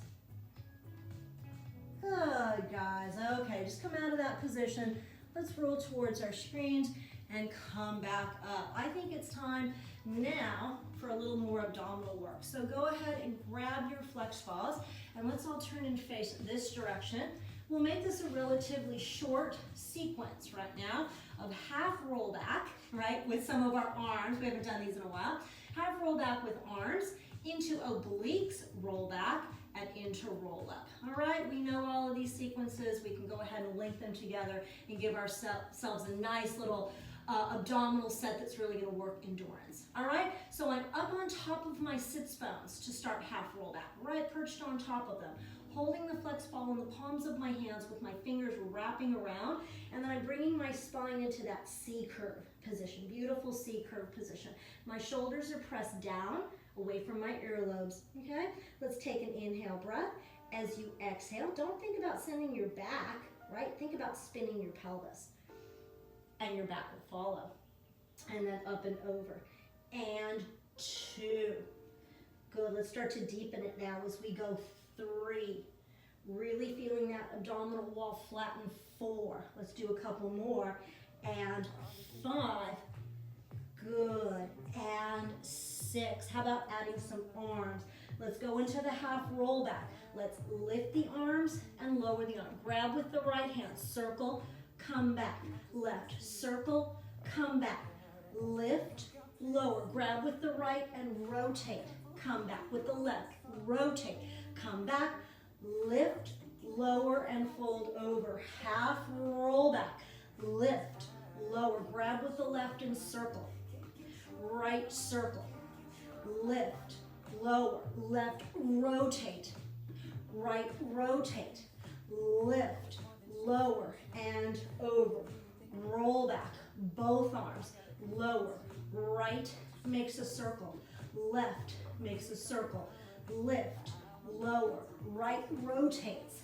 Good, guys. Okay, just come out of that position. Let's roll towards our screens and come back up. I think it's time Now for a little more abdominal work. So go ahead and grab your flex balls and let's all turn and face this direction. We'll make this a relatively short sequence right now of half roll back, right, with some of our arms. We haven't done these in a while. Half roll back with arms, into obliques, roll back, and into roll up. All right, we know all of these sequences. We can go ahead and link them together and give ourselves a nice little abdominal set that's really going to work endurance. All right, so I'm up on top of my sits bones to start half roll back, right perched on top of them, holding the flex ball in the palms of my hands with my fingers wrapping around, and then I'm bringing my spine into that C curve position, beautiful C curve position. My shoulders are pressed down away from my earlobes, okay? Let's take an inhale breath. As you exhale, don't think about sending your back, right? Think about spinning your pelvis, and your back will follow. And then up and over. And 2. Good, let's start to deepen it now as we go 3. Really feeling that abdominal wall flatten. 4. Let's do a couple more. And 5. Good. And 6. How about adding some arms? Let's go into the half roll back. Let's lift the arms and lower the arm. Grab with the right hand. Circle, come back. Left, circle, come back. Lift, lower. Grab with the right and rotate. Come back with the left. Rotate. Come back. Lift, lower, and fold over. Half roll back. Lift, lower. Grab with the left and circle. Right circle. Lift, lower. Left, rotate. Right, rotate. Lift, lower, and over. Roll back. Both arms. Lower. Right makes a circle. Left makes a circle. Lift, lower. Right rotates.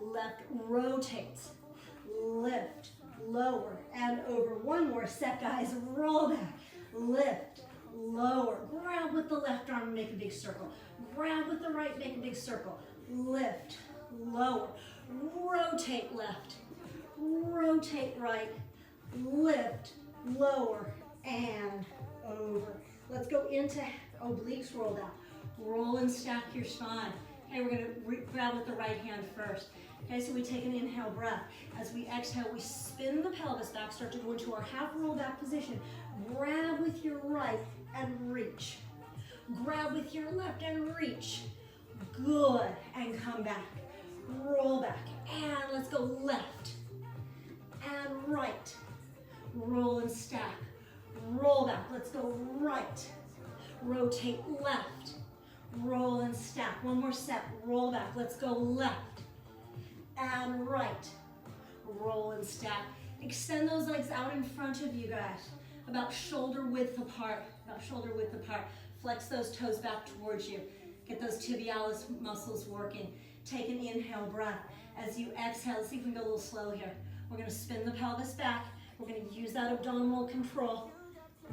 Left rotates. Lift, lower, and over. One more set, guys. Roll back. Lift, lower. Grab with the left arm, make a big circle. Grab with the right, make a big circle. Lift, lower. Rotate left. Rotate right. Lift, lower, and over. Let's go into obliques roll down. Roll and stack your spine. Okay, we're going to grab with the right hand first. Okay, so we take an inhale breath. As we exhale, we spin the pelvis back, start to go into our half roll back position. Grab with your right and reach. Grab with your left and reach. Good, and come back. Roll back, and let's go left and right. Roll and stack. Roll back, let's go right. Rotate left. Roll and stack. One more set. Roll back. Let's go left and right. Roll and stack. Extend those legs out in front of you, guys. About shoulder width apart. About shoulder width apart. Flex those toes back towards you. Get those tibialis muscles working. Take an inhale breath. As you exhale, let's see if we can go a little slow here. We're going to spin the pelvis back. We're going to use that abdominal control.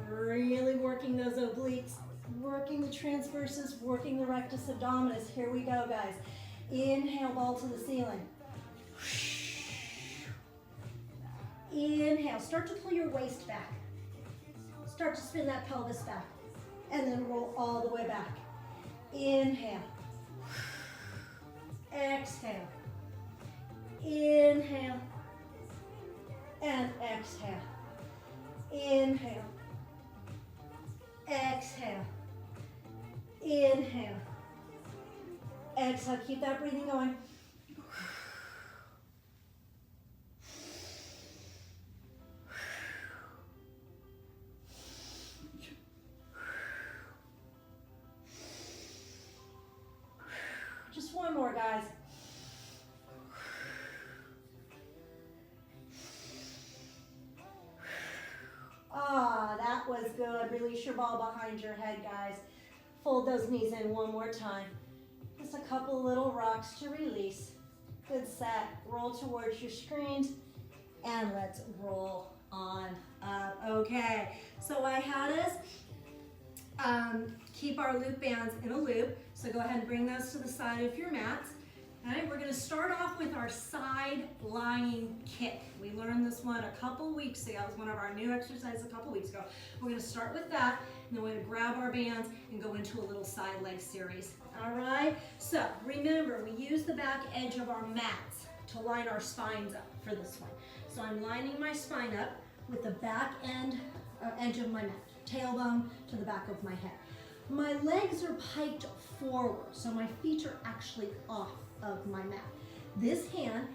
Really working those obliques. Working the transverses, working the rectus abdominis. Here we go, guys. Inhale, ball to the ceiling. Inhale, start to pull your waist back. Start to spin that pelvis back. And then roll all the way back. Inhale. Exhale. Inhale. And exhale. Inhale. Exhale. Inhale. Exhale. Keep that breathing going. Just one more, guys. Ah, that was good. Release your ball behind your head, guys. Fold those knees in one more time. Just a couple little rocks to release. Good set. Roll towards your screens. And let's roll on up. Okay, so I had us keep our loop bands in a loop. So go ahead and bring those to the side of your mats. All right, we're going to start off with our side lying kick. We learned this one a couple weeks ago. It was one of our new exercises a couple weeks ago. We're going to start with that, and then we're going to grab our bands and go into a little side leg series. All right, so remember, we use the back edge of our mats to line our spines up for this one. So I'm lining my spine up with the back edge of my mat, tailbone to the back of my head. My legs are piked forward, so my feet are actually off of my mat. This hand,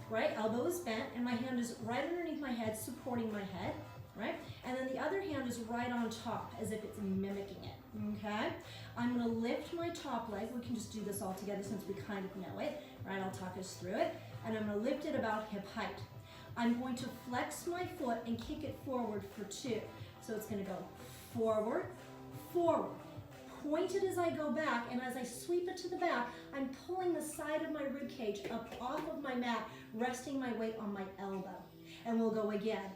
right elbow is bent, and my hand is right underneath my head, supporting my head, right? And then the other hand is right on top, as if it's mimicking it, okay? I'm gonna lift my top leg. We can just do this all together since we kind of know it, right? I'll talk us through it. And I'm gonna lift it about hip height. I'm going to flex my foot and kick it forward for 2. So it's gonna go forward, forward. Point it as I go back, and as I sweep it to the back, I'm pulling the side of my rib cage up off of my mat, resting my weight on my elbow. And we'll go again.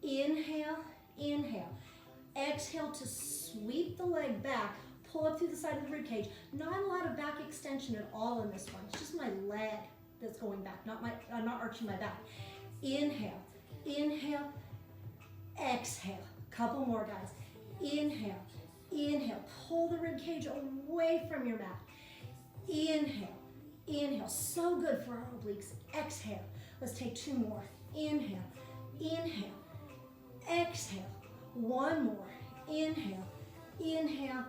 Inhale, inhale. Exhale to sweep the leg back, pull up through the side of the rib cage. Not a lot of back extension at all in this one. It's just my leg that's going back, I'm not arching my back. Inhale, inhale, exhale. Couple more, guys. Inhale, inhale. Pull the rib cage away from your mat. Inhale, inhale. So good for our obliques. Exhale. Let's take 2 more. Inhale, inhale, exhale. 1 more. Inhale, inhale,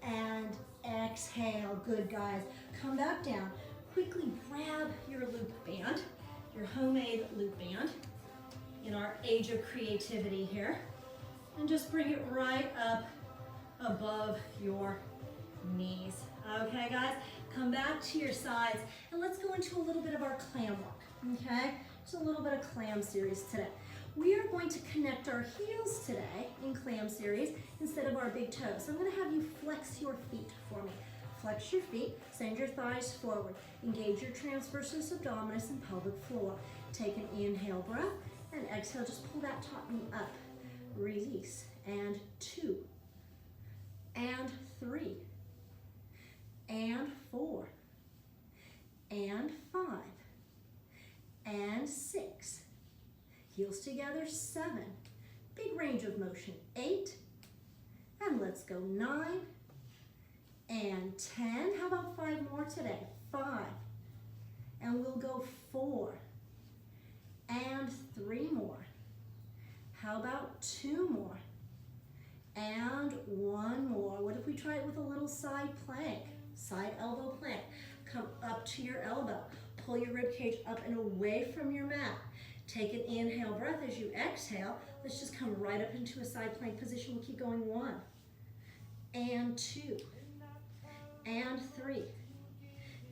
and exhale. Good, guys. Come back down. Quickly grab your loop band, your homemade loop band, in our age of creativity here, and just bring it right up above your knees. Okay, guys, come back to your sides, and let's go into a little bit of our clam work, okay? Just a little bit of clam series today. We are going to connect our heels today in clam series instead of our big toes. So I'm gonna have you flex your feet for me. Flex your feet, send your thighs forward. Engage your transversus abdominis and pelvic floor. Take an inhale breath, and exhale, just pull that top knee up. Release, and 2, and 3, and 4, and 5, and 6. Heels together, 7. Big range of motion, 8, and let's go 9, and 10. How about 5 more today? 5, and we'll go 4, and 3 more. How about 2 more? And 1 more. What if we try it with a little side plank? Side elbow plank. Come up to your elbow. Pull your rib cage up and away from your mat. Take an inhale breath as you exhale. Let's just come right up into a side plank position. We'll keep going. 1, and 2, and 3.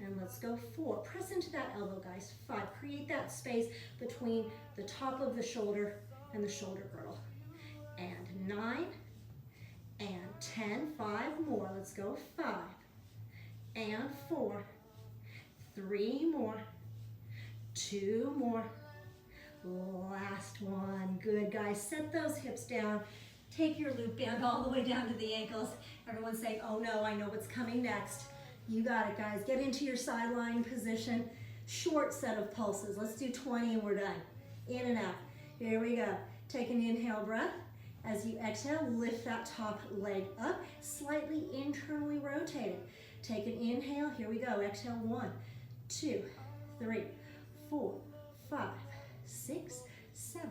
And let's go 4. Press into that elbow, guys. 5. Create that space between the top of the shoulder and the shoulder girdle. And 9, and 10. 5 more. Let's go. 5, and 4, 3 more, 2 more. Last one. Good, guys. Set those hips down. Take your loop band all the way down to the ankles. Everyone's saying, oh no, I know what's coming next. You got it, guys. Get into your sideline position. Short set of pulses. Let's do 20 and we're done. In and out. Here we go. Take an inhale breath. As you exhale, lift that top leg up, slightly internally rotated. Take an inhale. Here we go. Exhale. 1, 2, 3, 4, 5, 6, 7,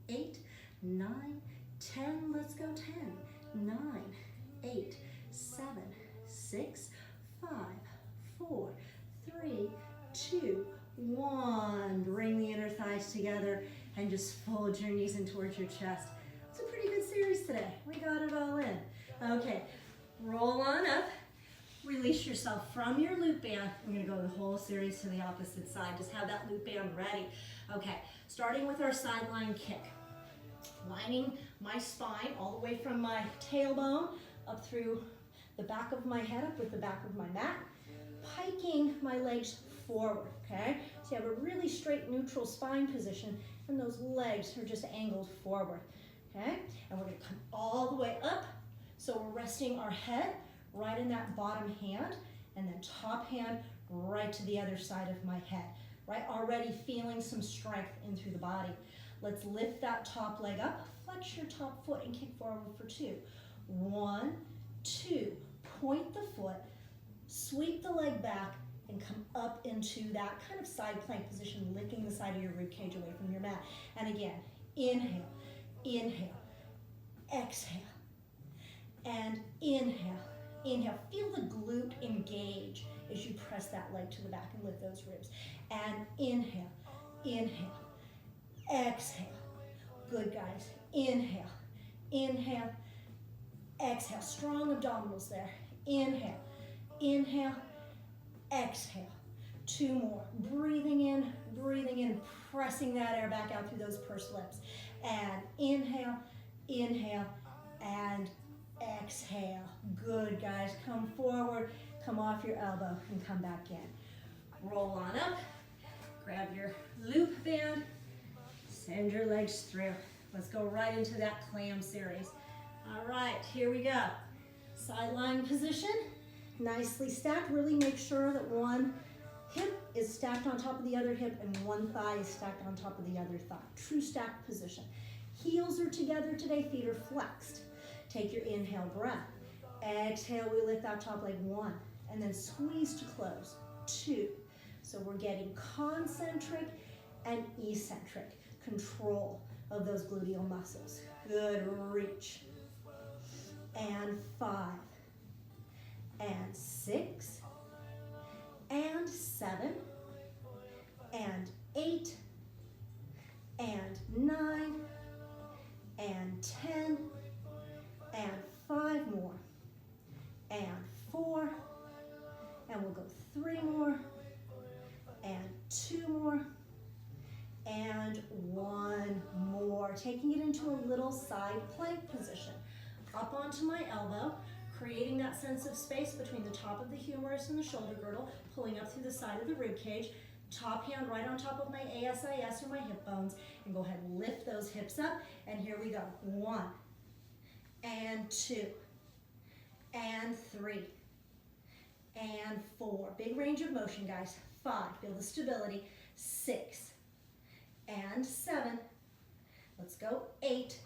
8, 9, 10. Let's go. 10, 9, 8, 7, 6, 5, 4, 3, 2, 1. Bring the inner thighs together and just fold your knees in towards your chest. It's a pretty good series today. We got it all in. Okay, roll on up. Release yourself from your loop band. We're gonna go the whole series to the opposite side. Just have that loop band ready. Okay, starting with our sideline kick. Lining my spine all the way from my tailbone up through the back of my head, up with the back of my mat. Piking my legs forward, okay? So you have a really straight neutral spine position and those legs are just angled forward, okay? And we're gonna come all the way up. So we're resting our head right in that bottom hand, and then top hand right to the other side of my head, right? Already feeling some strength in through the body. Let's lift that top leg up, flex your top foot and kick forward for 2. 1, 2, point the foot, sweep the leg back, and come up into that kind of side plank position, lifting the side of your rib cage away from your mat. And again, inhale, inhale, exhale, and inhale, inhale. Feel the glute engage as you press that leg to the back and lift those ribs. And inhale, inhale, exhale. Good, guys. Inhale, inhale, exhale. Strong abdominals there. Inhale, inhale, exhale. 2 more. Breathing in, pressing that air back out through those pursed lips. And inhale, inhale, and exhale. Good, guys. Come forward, come off your elbow, and come back in. Roll on up. Grab your loop band. Send your legs through. Let's go right into that clam series. All right, here we go. Side lying position. Nicely stacked. Really make sure that one hip is stacked on top of the other hip and one thigh is stacked on top of the other thigh. True stacked position. Heels are together today, feet are flexed. Take your inhale breath. Exhale, we lift that top leg 1, and then squeeze to close, 2. So we're getting concentric and eccentric control of those gluteal muscles. Good, reach. And 5, and 6, and 7, and 8, and 9, and 10, and 5 more, and 4, and we'll go 3 more, and 2 more, and 1 more. Taking it into a little side plank position. Up onto my elbow, creating that sense of space between the top of the humerus and the shoulder girdle, pulling up through the side of the rib cage, top hand right on top of my ASIS or my hip bones, and go ahead and lift those hips up, and here we go. 1, and 2, and 3, and 4. Big range of motion, guys. 5, feel the stability. 6, and 7. Let's go. 8,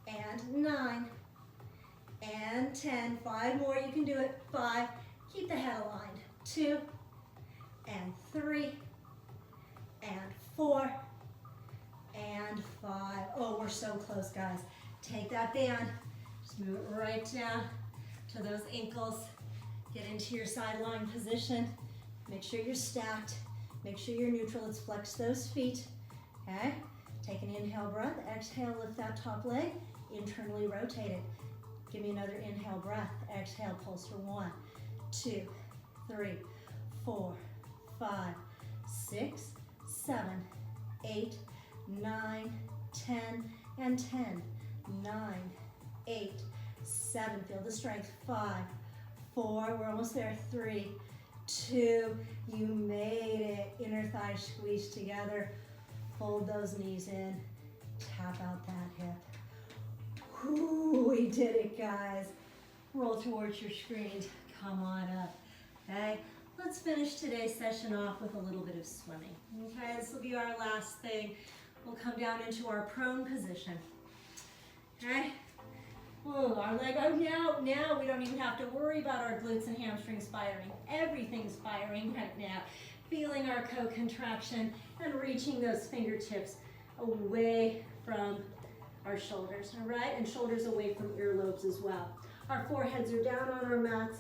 and 9, and 10. 5 more, you can do it. 5, keep the head aligned. 2, and 3, and 4, and 5. Oh, we're so close, guys. Take that band, just move it right down to those ankles. Get into your side lying position. Make sure you're stacked. Make sure you're neutral. Let's flex those feet. Okay? Take an inhale breath. Exhale, lift that top leg. Internally rotate it. Give me another inhale breath. Exhale, pulse for 1, 2, 3, 4, 5, 6, 7, 8, 9, 10, and 10. 9, 8, 7. Feel the strength. 5, 4. We're almost there. 3, 2. You made it. Inner thighs squeeze together. Fold those knees in. Tap out that hip. Whew, we did it, guys. Roll towards your screens. Come on up. Okay, let's finish today's session off with a little bit of swimming. Okay, this will be our last thing. We'll come down into our prone position. Okay. Oh, our leg. Oh, now we don't even have to worry about our glutes and hamstrings firing. Everything's firing right now. Feeling our co-contraction and reaching those fingertips away from our shoulders, all right? And shoulders away from earlobes as well. Our foreheads are down on our mats.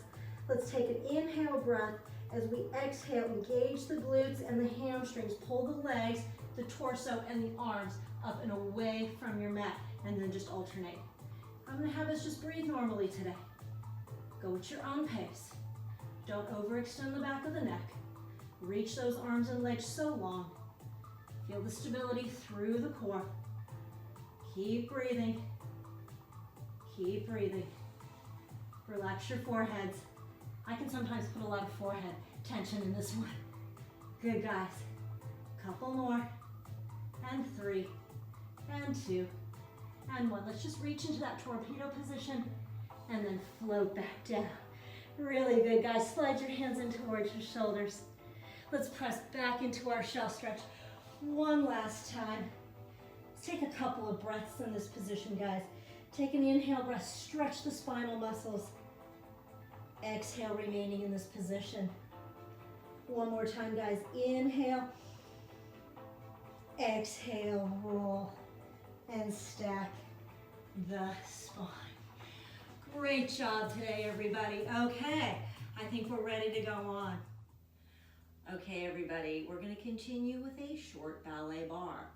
Let's take an inhale breath. As we exhale, engage the glutes and the hamstrings. Pull the legs, the torso, and the arms up and away from your mat, and then just alternate. I'm gonna have us just breathe normally today. Go at your own pace. Don't overextend the back of the neck. Reach those arms and legs so long. Feel the stability through the core. Keep breathing. Keep breathing. Relax your foreheads. I can sometimes put a lot of forehead tension in this one. Good, guys. Couple more. And 3, and 2, and 1. Let's just reach into that torpedo position and then float back down. Really good, guys. Slide your hands in towards your shoulders. Let's press back into our shelf stretch one last time. Let's take a couple of breaths in this position, guys. Take an inhale breath, stretch the spinal muscles. Exhale, remaining in this position. One more time, guys. Inhale. Exhale, roll and stack the spine. Great job today, everybody. Okay, I think we're ready to go on. Okay, everybody, we're going to continue with a short ballet bar.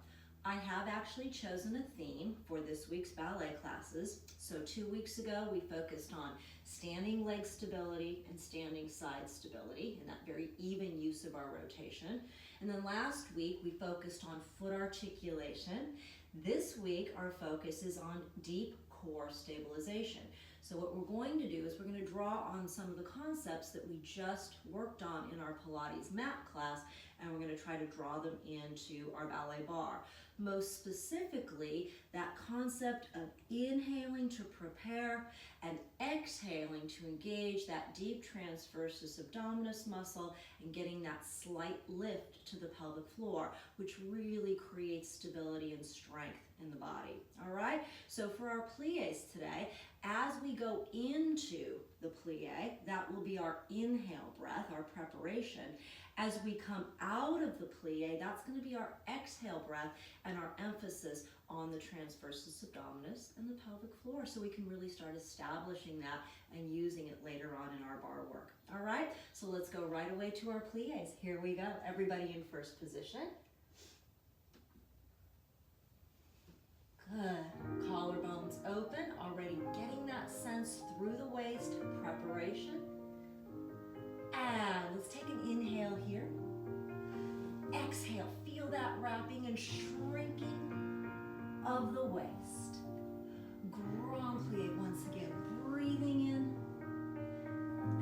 I have actually chosen a theme for this week's ballet classes. So 2 weeks ago, we focused on standing leg stability and standing side stability, and that very even use of our rotation. And then last week, we focused on foot articulation. This week, our focus is on deep core stabilization. So what we're going to do is we're going to draw on some of the concepts that we just worked on in our Pilates mat class, and we're going to try to draw them into our ballet bar. Most specifically, that concept of inhaling to prepare and exhaling to engage that deep transversus abdominis muscle and getting that slight lift to the pelvic floor, which really creates stability and strength in the body. All right, so for our plies today, as we go into the plie, that will be our inhale breath, our preparation. As we come out of the plie, that's going to be our exhale breath and our emphasis on the transversus abdominis and the pelvic floor, so we can really start establishing that and using it later on in our bar work. All right, so let's go right away to our plies. Here we go. Everybody in first position. Good. Collarbones open, already getting that sense through the waist, preparation. And let's take an inhale here. Exhale, feel that wrapping and shrinking of the waist. Grand plie once again, breathing in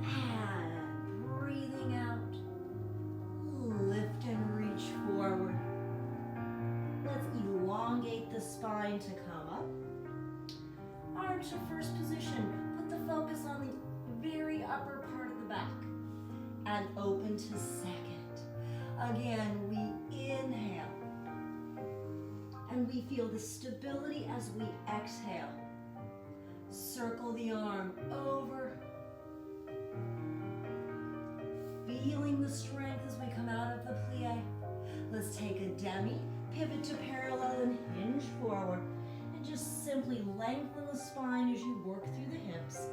and breathing out. Lift and reach forward. Let's elongate the spine to come up. Arms to first position. Put the focus on the very upper part of the back. And open to second. Again, we inhale. And we feel the stability as we exhale. Circle the arm over. Feeling the strength as we come out of the plie. Let's take a demi. Pivot to parallel and hinge forward. And just simply lengthen the spine as you work through the hips.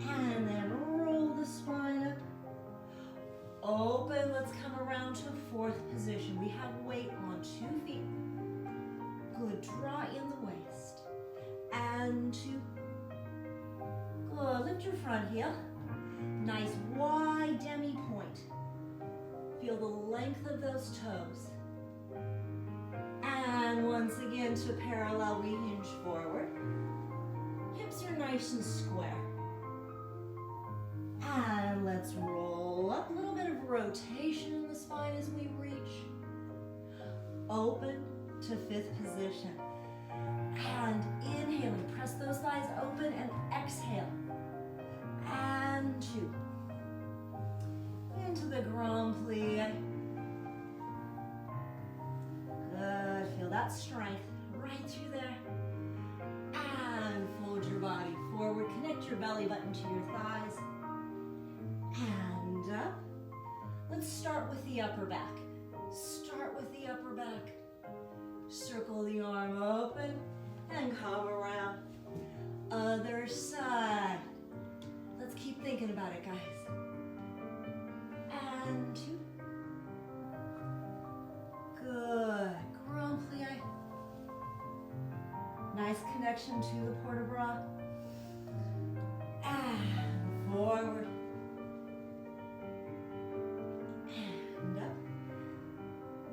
And then roll the spine up. Open, let's come around to fourth position. We have weight on 2 feet. Good, draw in the waist. And 2. Good, lift your front heel. Nice wide demi point. Feel the length of those toes. And once again to parallel, we hinge forward. Hips are nice and square. And let's roll up. A little bit of rotation in the spine as we reach. Open to fifth position. And inhaling, press those thighs open and exhale. And 2. Into the grand plie. Good, feel that strength right through there. And fold your body forward. Connect your belly button to your thighs. And up. Let's start with the upper back. Start with the upper back. Circle the arm open and come around. Other side. Let's keep thinking about it, guys. And 2. Good. Grand plie. Nice connection to the port de bras. And forward. And up.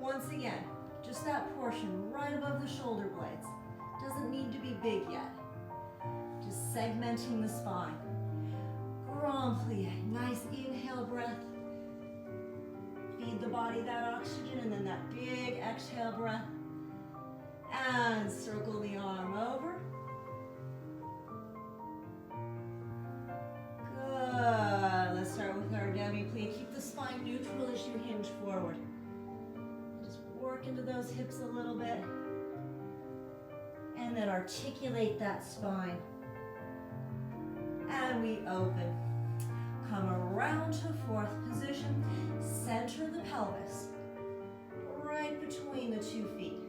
Once again, just that portion right above the shoulder blades. Doesn't need to be big yet. Just segmenting the spine. Grand plie. Nice inhale breath. Feed the body that oxygen, and then that big exhale breath. And circle the arm over. into those hips a little bit. And then articulate that spine. And we open. Come around to fourth position. Center the pelvis. Right between the 2 feet.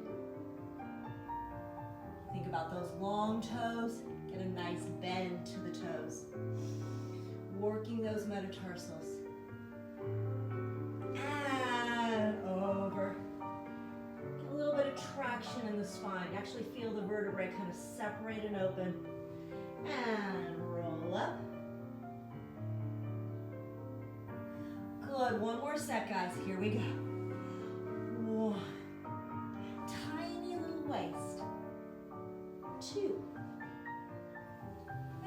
Think about those long toes. Get a nice bend to the toes. Working those metatarsals. And over. Get a little bit of traction in the spine. Actually feel the vertebrae kind of separate and open. And roll up. Good. One more set, guys. Here we go. 1. Tiny little waist. 2.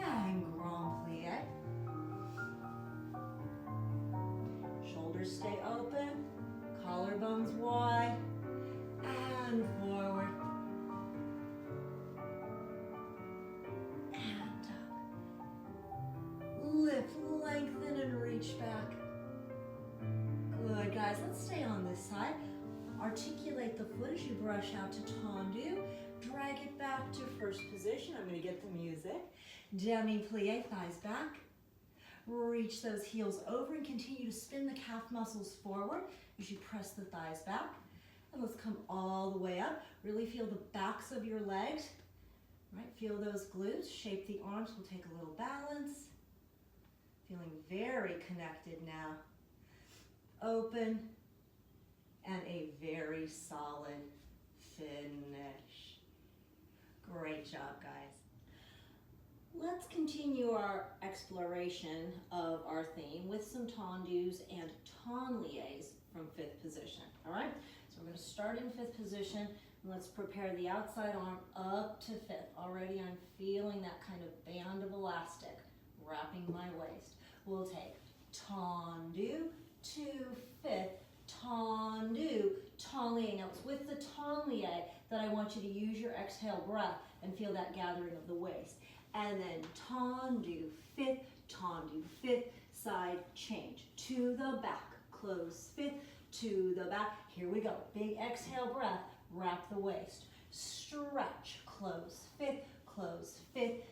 And grand plie. Shoulders stay open. Collarbones wide. And forward. And up. Lift, lengthen, and reach back. Good, guys. Let's stay on this side. Articulate the foot as you brush out to tendu. Drag it back to first position. I'm going to get the music. Demi-plie, thighs back. Reach those heels over and continue to spin the calf muscles forward as you press the thighs back. And let's come all the way up. Really feel the backs of your legs. Right? Feel those glutes. Shape the arms. We'll take a little balance. Feeling very connected now. Open. And a very solid finish. Great job, guys. Let's continue our exploration of our theme with some tendus and tendu from fifth position, all right? So we're gonna start in fifth position, and let's prepare the outside arm up to fifth. Already I'm feeling that kind of band of elastic wrapping my waist. We'll take tendu to fifth, tendu, tendu. Now it's with the tendu that I want you to use your exhale breath and feel that gathering of the waist. And then tendu, fifth, side change. To the back, close fifth, to the back. Here we go. Big exhale breath, wrap the waist. Stretch, close fifth,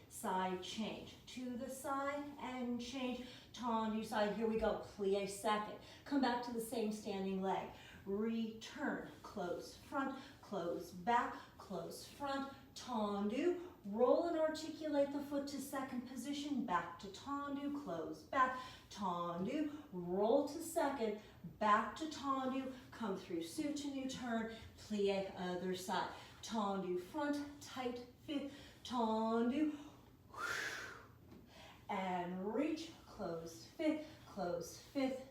side change. To the side and change. Tendu side, here we go. Plie second. Come back to the same standing leg. Return, close front, close back, close front, tendu. Roll and articulate the foot to second position, back to tendu, close back, tendu, roll to second, back to tendu, come through soutenu turn, plie other side. Tendu front, tight fifth, tendu, and reach, close fifth,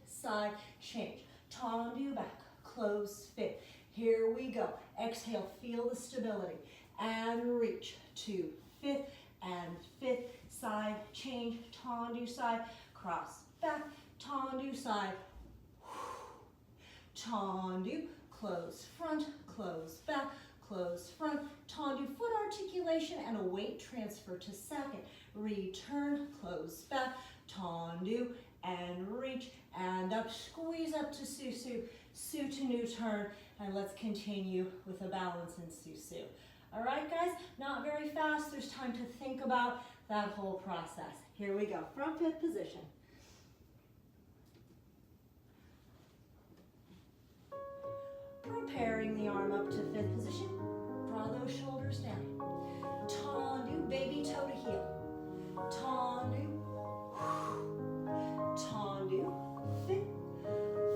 side change. Tendu back, close fifth. Here we go. Exhale, feel the stability. And reach to fifth and fifth, side change, tendu side, cross back, tendu side, tendu, close front, close back, close front, tendu, foot articulation and a weight transfer to second. Return, close back, tendu, and reach, and up, squeeze up to susu, soutenu turn, and let's continue with a balance in susu. All right, guys, not very fast. There's time to think about that whole process. Here we go, from fifth position. Preparing the arm up to fifth position. Draw those shoulders down. Tendu, baby toe to heel. Tendu, tendu,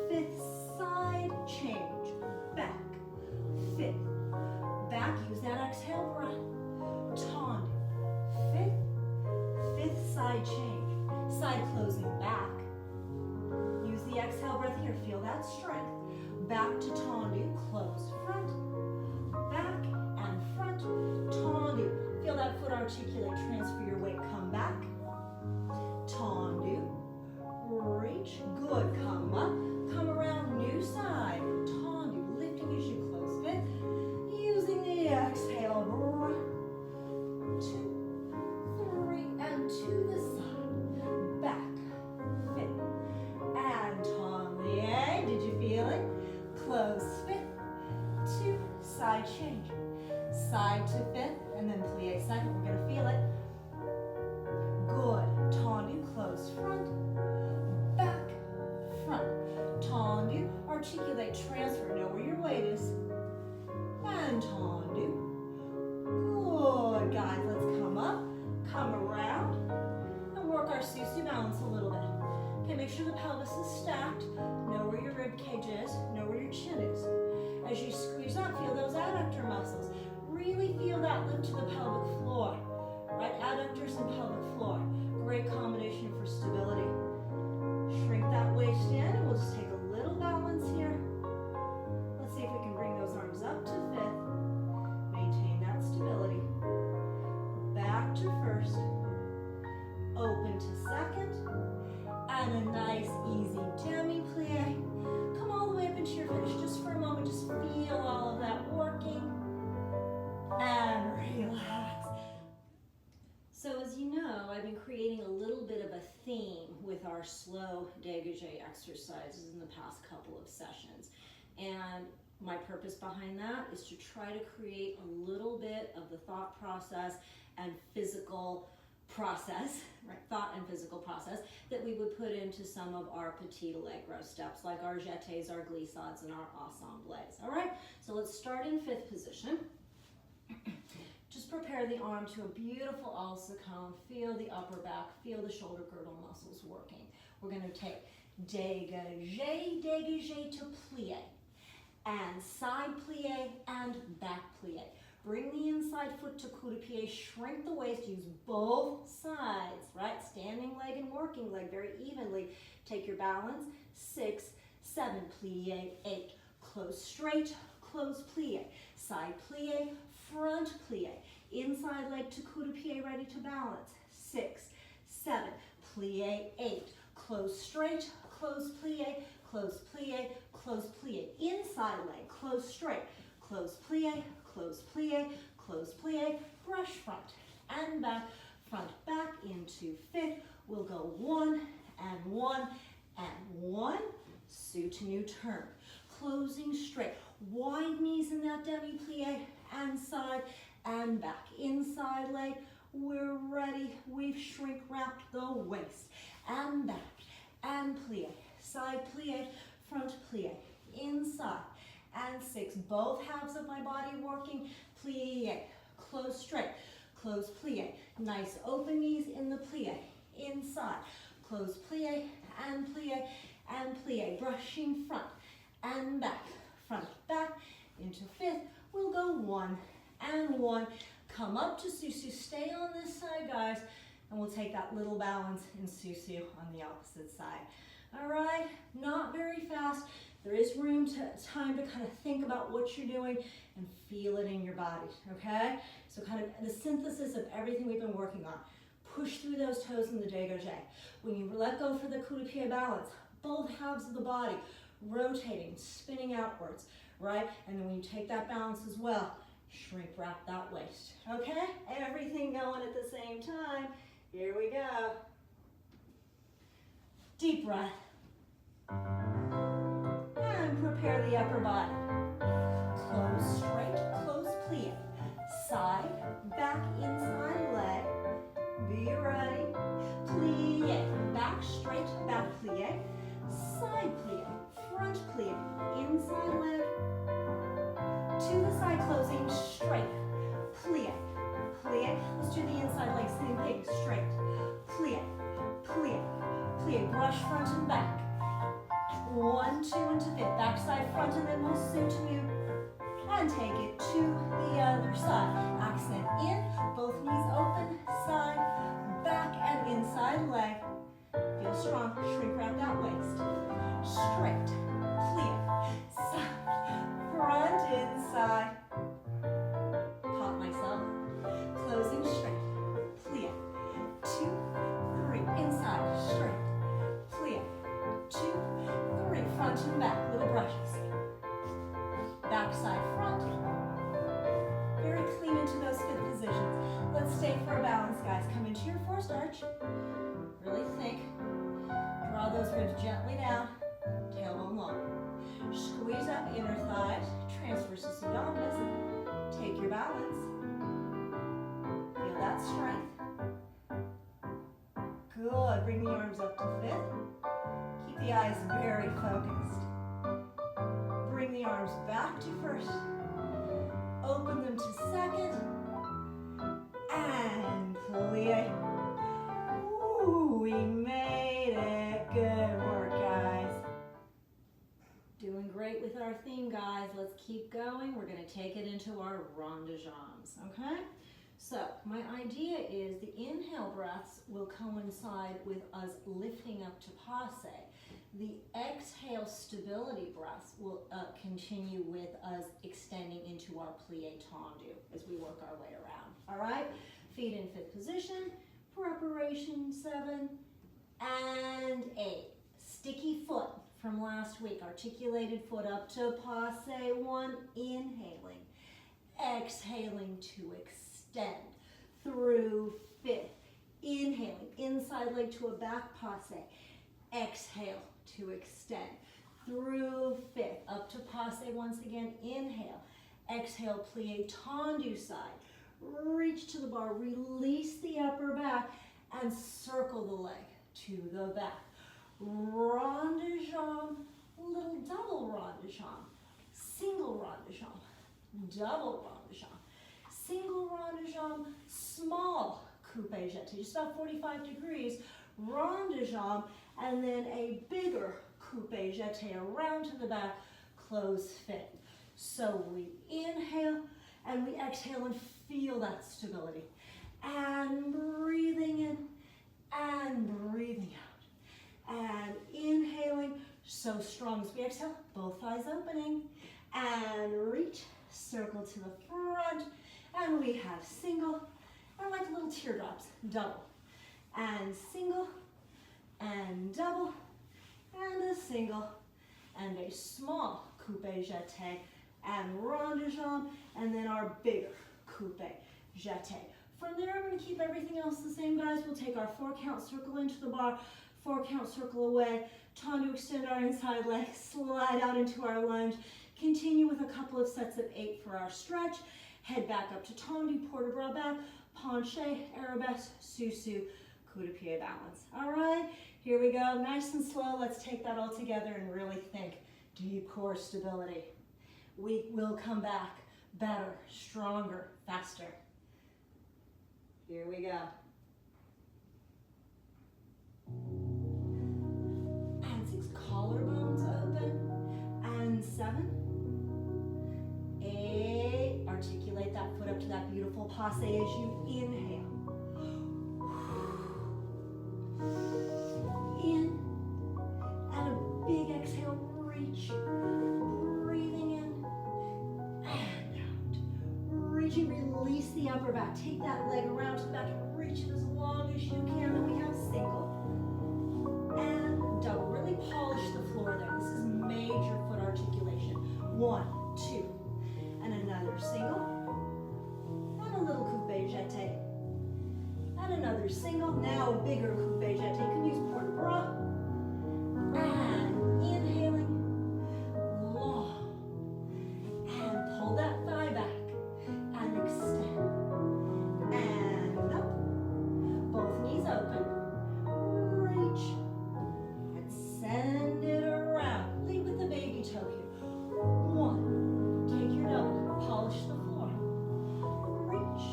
fifth side change, back, fifth. Back, use that exhale breath. Tendu, fifth side change. Side closing back. Use the exhale breath here. Feel that strength. Back to tendu, close front, back and front, tendu. Feel that foot articulate, transfer your weight, come back. Tendu, reach, good, come up, come around, new side. Tendu, lifting as you close fifth. Using the exhale breath. 2, 3, and to the side. Back, fifth, and tendu. Did you feel it? Close fifth, 2, side change. Side to fifth, and then plie second. We're gonna feel it. Good. Tendu, close front, back, front. Tendu, articulate, transfer. Know where your weight is. And tendu. Good, guys. Let's come up, come around, and work our susu balance a little bit. Okay, make sure the pelvis is stacked. Know where your rib cage is. Know where your chin is. As you squeeze up, feel those adductor muscles. Really feel that lift to the pelvic floor. Right, adductors and pelvic floor. Great combination for stability. Shrink that waist in, and we'll just take a little balance here. Let's see if we can bring those arms up to fifth. Maintain that stability. Back to first. Open to second. And a nice, easy demi-plie. Come all the way up into your finish just for a moment. Just feel all of that working. And relax. So as you know, I've been creating a little bit of a theme with our slow dégagé exercises in the past couple of sessions. And my purpose behind that is to try to create a little bit of the thought process and physical process, right? Thought and physical process that we would put into some of our petit allegro steps, like our jetés, our glissades, and our assemblés. All right, so let's start in fifth position. Just prepare the arm to a beautiful ulcer cone. Feel the upper back, feel the shoulder girdle muscles working. We're going to take dégagé, dégagé to plie, and side plie and back plie. Bring the inside foot to coup de pied, shrink the waist, use both sides, right? Standing leg and working leg very evenly. Take your balance, 6, 7, plie, 8. Close straight, close plie. Side plie, front plie. Inside leg to coup de pied, ready to balance. 6, 7, plie, 8. Close straight, close plie, close plie, close plie. Inside leg, close straight, close plie, close plie, close plie, brush front and back, front back into fifth. We'll go 1 and 1 and 1. Soutenu turn. Closing straight. Wide knees in that demi-plie and side and back. Inside leg, we're ready. We've shrink wrapped the waist and back and plie. Side plie, front plie. Inside and 6. Both halves of my body working. Plie. Close straight. Close plie. Nice open knees in the plie. Inside. Close plie and plie and plie. Brushing front and back. Front, back into fifth. We'll go 1 and 1. Come up to susu. Stay on this side, guys. And we'll take that little balance in susu on the opposite side. All right, not very fast. There is time to kind of think about what you're doing and feel it in your body, okay? So kind of the synthesis of everything we've been working on. Push through those toes in the dégagé. When you let go for the coup de pied balance, both halves of the body rotating, spinning outwards, right? And then when you take that balance as well, shrink wrap that waist, okay? Everything going at the same time. Here we go. Deep breath. And prepare the upper body. Close straight, close plie. Side, back, inside leg. Be ready. Plie. Back straight, back plie. Side plie, front plie. Inside leg. To the side, closing straight. Plie. Plie. Let's do the inside leg, same thing. Straight. Plie. Plie. Plie. Brush front and back. 1, 2 into fifth. Back side, front, and then we'll soutenu. And take it to the other side. Accent in, both knees open, side, back, and inside leg. Feel strong. Shrink wrap that waist. Straight. Plie. Side. Front, inside. Caught myself. Closing straight. Plie. 2, 3. Inside. Straight. Plie. 2, 3. Front and back. Little brushes. Back side, front. Very clean into those fifth positions. Let's stay for a balance, guys. Come into your forced arch. Really think. Draw those ribs gently down. Tailbone long. Squeeze up inner thighs. Transversus abdominis. balance. Feel that strength. Good. Bring the arms up to fifth. Keep the eyes very focused. Bring the arms back to first. Open them to second. And plie. Ooh, we made it. Good work, guys. Doing great with our theme, guys. Let's keep going. We're going to take it into our rond de jambes, okay? So my idea is the inhale breaths will coincide with us lifting up to passe. The exhale stability breaths will continue with us extending into our plie tendu as we work our way around. All right, feet in fifth position, preparation 7 and 8. Sticky foot from last week, articulated foot up to passe 1, inhaling, exhaling to extend through fifth, inhaling, inside leg to a back passe, exhale to extend through fifth, up to passe once again, inhale, exhale, plie tendu side, reach to the bar, release the upper back, and circle the leg to the back. Rond de jambe, little double rond de jambe, single rond de jambe, double rond de jambe, single rond de jambe, small coupe jeté, just about 45 degrees, rond de jambe, and then a bigger coupe jeté around to the back, close fit. So we inhale and we exhale and feel that stability. And breathing in and breathing out. And inhaling, so strong as we exhale, both thighs opening. And reach, circle to the front. And we have single, and like little teardrops, double. And single, and double, and a single, and a small coupe jeté, and rond de jambe, and then our bigger coupe jeté. From there, I'm going to keep everything else the same, guys. We'll take our 4-count circle into the bar, 4-count circle away, tendu, extend our inside leg, slide out into our lunge, continue with a couple of sets of 8 for our stretch, head back up to tendu, port de bras back, penché, arabesque, sous-sus, coup de pied balance. All right, here we go, nice and slow. Let's take that all together and really think deep core stability. We will come back better, stronger, faster. Here we go. And 6, collarbones open. And 7, 8, articulate that foot up to that beautiful passe as you inhale. In, and a big exhale, reach, breathing in, and out. Reaching, release the upper back, take that leg around to the back and reach it as long as you can. Then we have single and double. Really polish the floor there. This is major foot articulation. 1, 2, and another single, and a little coupe jeté. And another single, now a bigger coupe jeté. You can use port de bras. And inhaling, long. And pull that thigh back. And extend. And up. Both knees open. Reach. And send it around. Lead with the baby toe here. 1. Take your double. Polish the floor. Reach.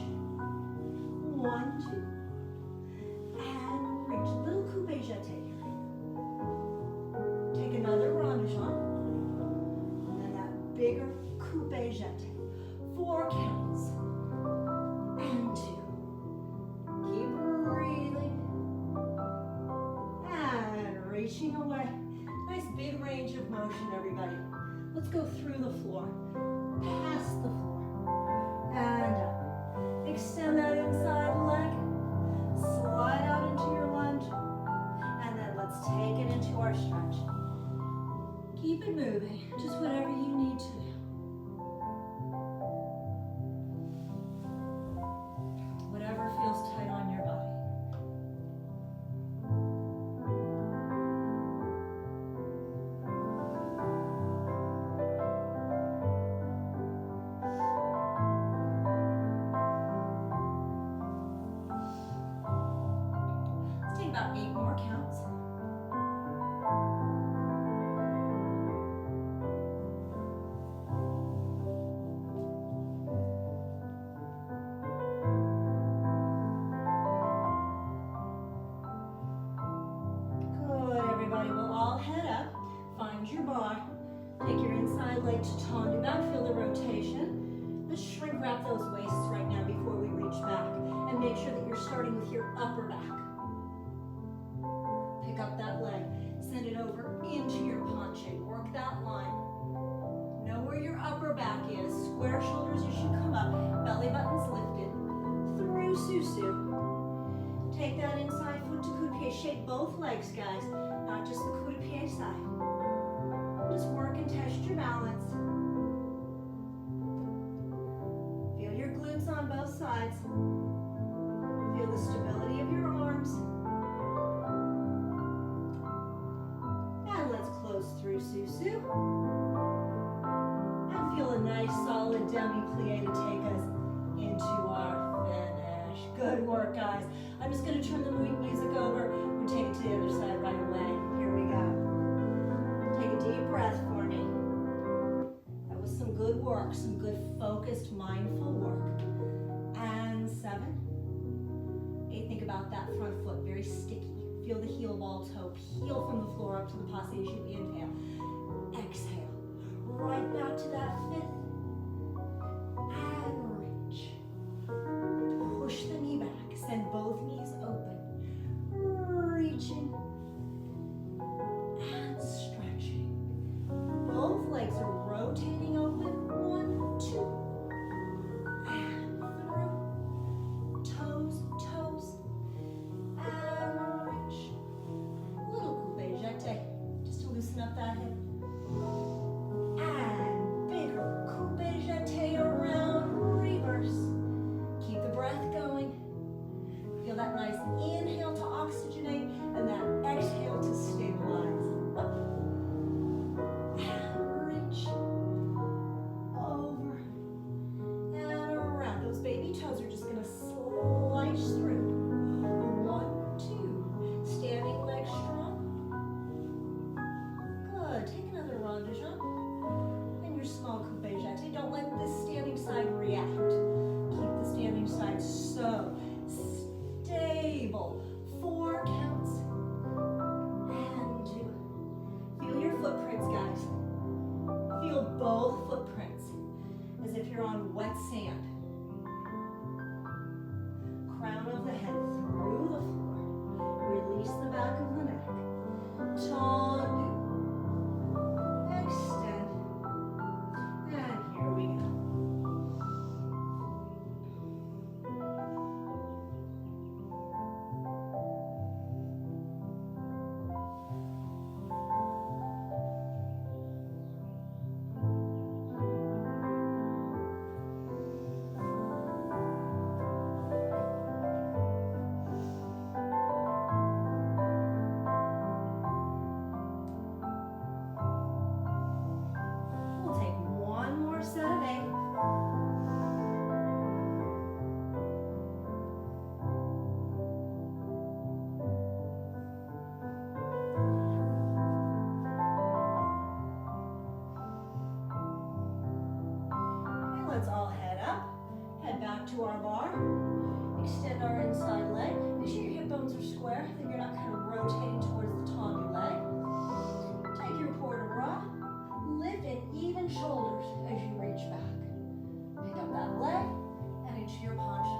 1, 2. And reach, little coupe jeté here. Take another rond de jambe, and then that bigger coupe jeté. 4 counts, and 2. Keep breathing, and reaching away. Nice big range of motion, everybody. Let's go through the floor, past the floor, and up. Extend that inside leg. Slide out into your lunge, and then let's take it into our stretch. Keep it moving, just whatever you need to do. Whatever feels tight on your body. other leg to tendu back. Feel the rotation. Let's shrink wrap those waists right now before we reach back. And make sure that you're starting with your upper back. Pick up that leg. Send it over into your punching. Work that line. Know where your upper back is. Square shoulders, you should come up. Belly button's lifted. Through Susu. Take that inside foot to coup de pied. Shake both legs, guys. Not just the coup de pied side. Just work and test your balance. Feel your glutes on both sides. Feel the stability of your arms. And let's close through Susu. And feel a nice solid demi-plie to take us into our finish. Good work, guys. I'm just going to turn the music over and take it to the other side right away. Here we go. Take a deep breath for me. That was some good work, some good focused, mindful work. And 7, 8, think about that front foot, very sticky. Feel the heel ball toe, peel from the floor up to the passe as you inhale. Exhale, right back to that 5th. And reach. Push the knee back, send both knees open. Reaching. And stretching. Both legs are rotating open. 1, 2. And through. Toes, toes. And reach. Little coupe jeté, just to loosen up that hip. And bigger coupe jeté around, reverse. Keep the breath going. Feel that nice inhale to oxygenate and that exhale to stabilize. Up. And reach. Over. And around. Those baby toes are just going to slice through. 1, 2. Standing leg strong. Good. Take another rond de jambe. And your small coupe jeté. Don't let this standing side react. Keep the standing side so stable. 4 counts. And 2. Feel your footprints, guys. Feel both footprints as if you're on wet sand. Crown of the head through the floor. Release the back of the neck. Tendu. Extend. And here we go. We'll take one more set of 8. Okay, let's all head up, head back to our bar, extend our inside leg. Make sure your hip bones are square, then you're not kind of rotating towards the tendu leg. Take your port de bras, lift in even shoulders as you reach back. Pick up that leg and into your penché.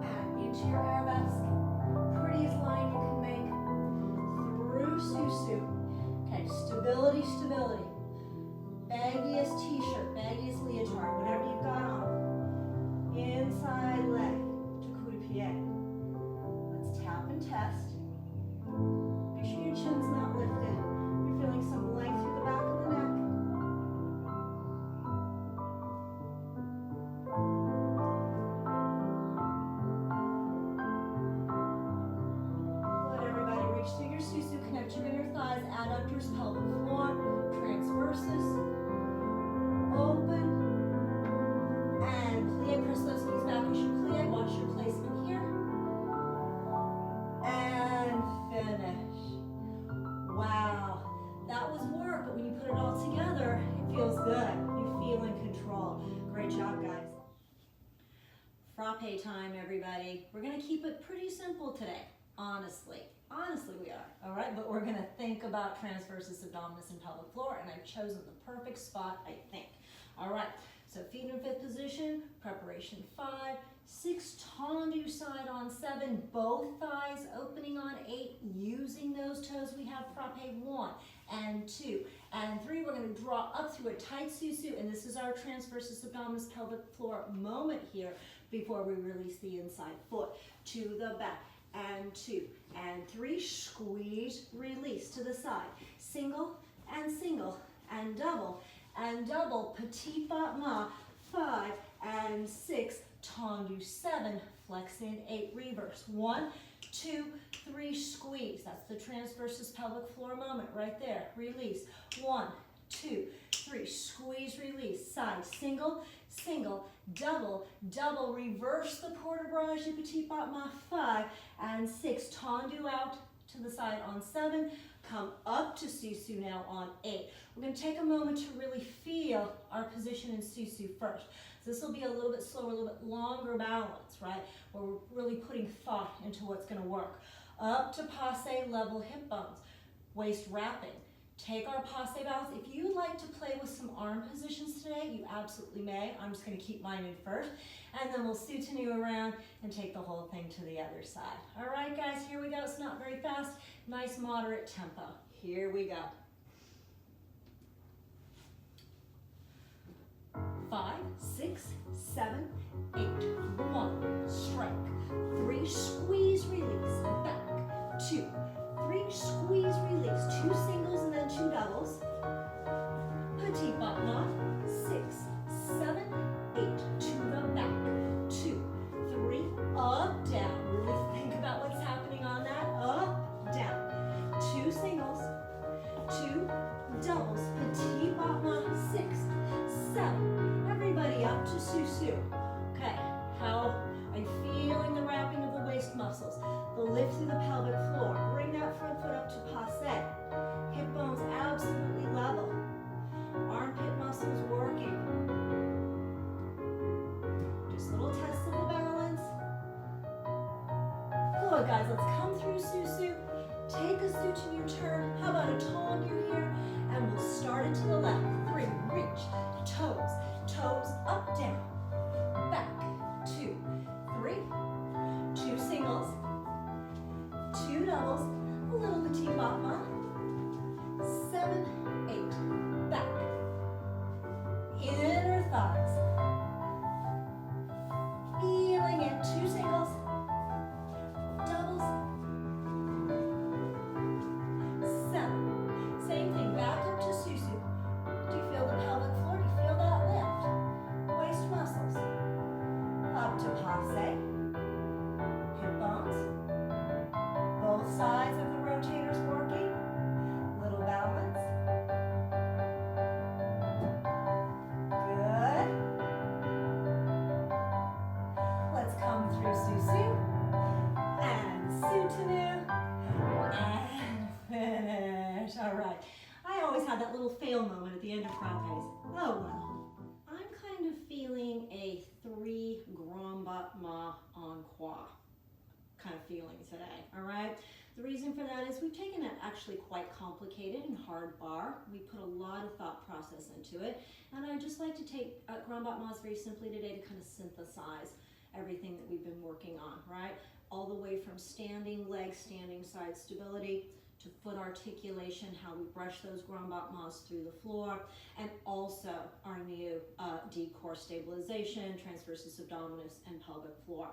And into your arabesque. Prettiest line you can make. Through Susu. Okay, stability, stability. Baggiest t-shirt, baggiest leotard, whatever you've got on. Inside leg to coup de pied. Let's tap and test. Make sure your chin's not lifted. You're feeling some length through the back of the neck. Good, everybody. Reach through your Susu, connect your inner thighs, adductors, pelvic floor, transversus. Open. And plie, press those knees back as you plie. Watch your placement here. And finish. Wow. That was work, but when you put it all together, it feels good. You feel in control. Great job, guys. Frappe time, everybody. We're going to keep it pretty simple today. Honestly we are, all right? But we're gonna think about transversus abdominis and pelvic floor, and I've chosen the perfect spot, I think. All right, so feet in fifth position, preparation 5, 6, tendu side on 7, both thighs opening on 8, using those toes. We have frappe 1 and 2 and 3. We're gonna draw up through a tight susu, and this is our transversus abdominis pelvic floor moment here before we release the inside foot to the back. And 2 and 3, squeeze, release to the side, single and double, petit battement, 5 and 6, tendu 7, flex in 8, reverse, 1, 2, 3, squeeze, that's the transversus pelvic floor moment right there, release, 1, 2, 3, squeeze, release, side, single, double, reverse the port de bras du petit battement, 5 and 6, tendu out to the side on 7, come up to susu now on 8. We're going to take a moment to really feel our position in susu first. So this will be a little bit slower, a little bit longer balance, right? Where we're really putting thought into what's going to work. Up to passe, level hip bones, waist wrapping. Take our passe balance. If you like to play with some arm positions today, you absolutely may. I'm just going to keep mine in first. And then we'll soutenu around and take the whole thing to the other side. All right, guys, here we go. It's not very fast. Nice, moderate tempo. Here we go. 5, 6, 7, 8. 1, strike. 3, squeeze, release, back. 2, 3, squeeze, release. 2 singles and then 2 doubles. Petit battement. 6, 7, 8. To the back. 2, 3, up, down. Really think about what's happening on that. Up, down. 2 singles, 2 doubles. Petit battement. 6, 7. Everybody up to susu. Okay, how are you feeling the wrapping of the waist muscles? The lift through the pelvic floor. Bring that front foot up to passe. Hip bones absolutely level. Armpit muscles working. Just little tests of the balance. Good, guys, let's come through susu. Take a soutenu turn. How about a tendu here? And we'll start it to the left. 3, reach, toes, up, down, back, 2, 3, 2 singles, 2 doubles, a little petit battement, 7, 8, back, inner thighs, feeling it, 2 singles, doubles, 7, same thing, back up to susu. Do you feel the pelvic floor? Do you feel that lift? Waist muscles. Up to passe. Hip bones. Both sides of the rotators working. Little balance. Good. Let's come through susu. And soutenu. And finish. All right. I always have that little fail moment at the end of frappes. Oh well. I'm kind of feeling a 3 grand battement en croix kind of feeling today, all right? The reason for that is we've taken an actually quite complicated and hard bar. We put a lot of thought process into it, and I'd just like to take grand battements very simply today to kind of synthesize everything that we've been working on, right? All the way from standing leg, standing side stability, to foot articulation, how we brush those grand battements through the floor, and also our new D-core stabilization, transversus abdominis, and pelvic floor.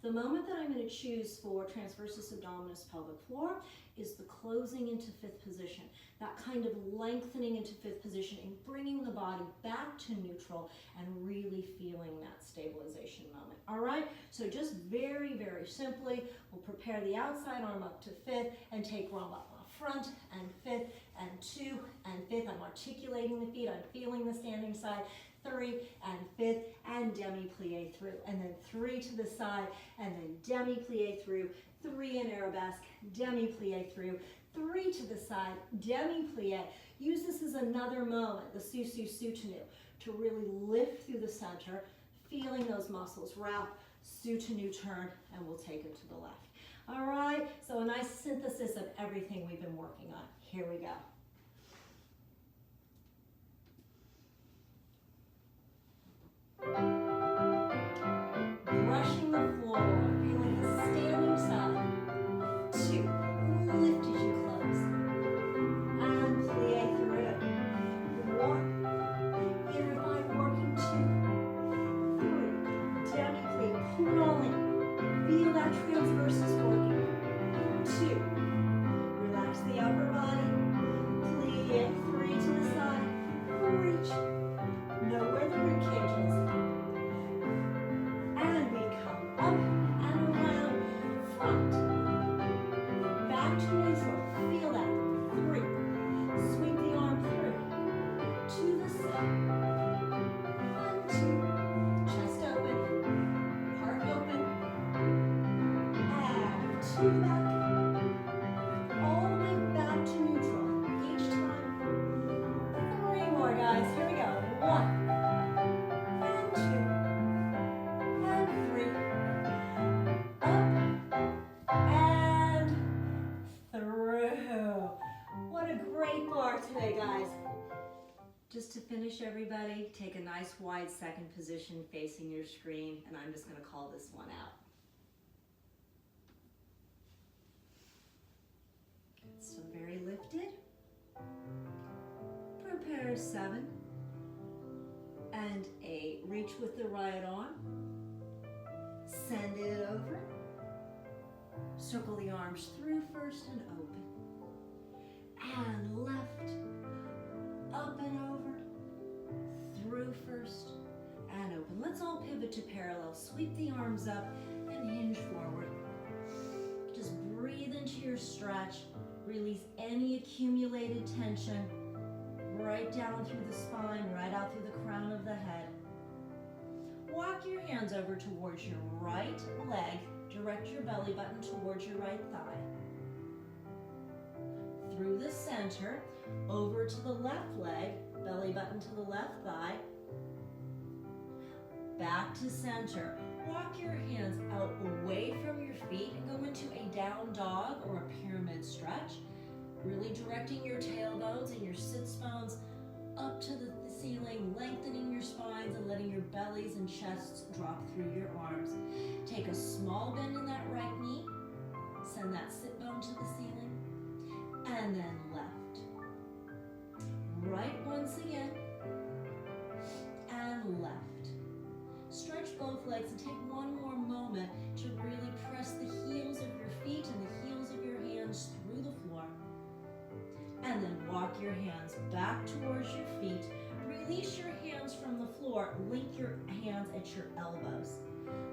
The moment that I'm going to choose for transversus abdominis pelvic floor is the closing into 5th position, that kind of lengthening into 5th position and bringing the body back to neutral and really feeling that stabilization moment. All right, so just very, very simply, we'll prepare the outside arm up to 5th and take grand battement front and 5th and 2 and 5th. I'm articulating the feet, I'm feeling the standing side. 3 and 5th and demi-plie through, and then 3 to the side, and then demi-plie through, 3 in arabesque, demi-plie through, 3 to the side, demi-plie. Use this as another moment, the susu soutenu, to really lift through the center, feeling those muscles wrap, soutenu turn, and we'll take it to the left. All right, so a nice synthesis of everything we've been working on. Here we go. Brushing the floor, feeling the standing side. 2, lift as you close. And plie through. 1, inner thigh working. 2, 3, demi plie, pull it all in. Feel that transversus working. 2, relax the upper body. Plie, 3 to the side. Reach. Nowhere the rib cages. And we come up and around. Front. Back to neutral. Feel that. 3. Sweep the arm through. To the side. 1, 2. Chest open. Heart open. And to the back. All the way back to neutral. Each time. 3 more, guys. Here we go. 1. And 2. And 3. Up. And through. What a great bar today, guys. Just to finish, everybody, take a nice wide second position facing your screen, and I'm just going to call this one out. So very lifted. Prepare 7 and 8. Reach with the right arm. Send it over. Circle the arms through first and open. And left. Up and over. Through first and open. Let's all pivot to parallel. Sweep the arms up and hinge forward. Just breathe into your stretch. Release any accumulated tension right down through the spine, right out through the crown of the head. Walk your hands over towards your right leg. Direct your belly button towards your right thigh. Through the center, over to the left leg, belly button to the left thigh. Back to center. Walk your hands out away from your feet and go into a down dog or a pyramid stretch. Really directing your tailbones and your sits bones up to the ceiling, lengthening your spines and letting your bellies and chests drop through your arms. Take a small bend in that right knee. Send that sit bone to the ceiling. And then left. Right once again. And left. Stretch both legs and take one more moment to really press the heels of your feet and the heels of your hands through the floor. And then walk your hands back towards your feet. Release your hands from the floor. Link your hands at your elbows.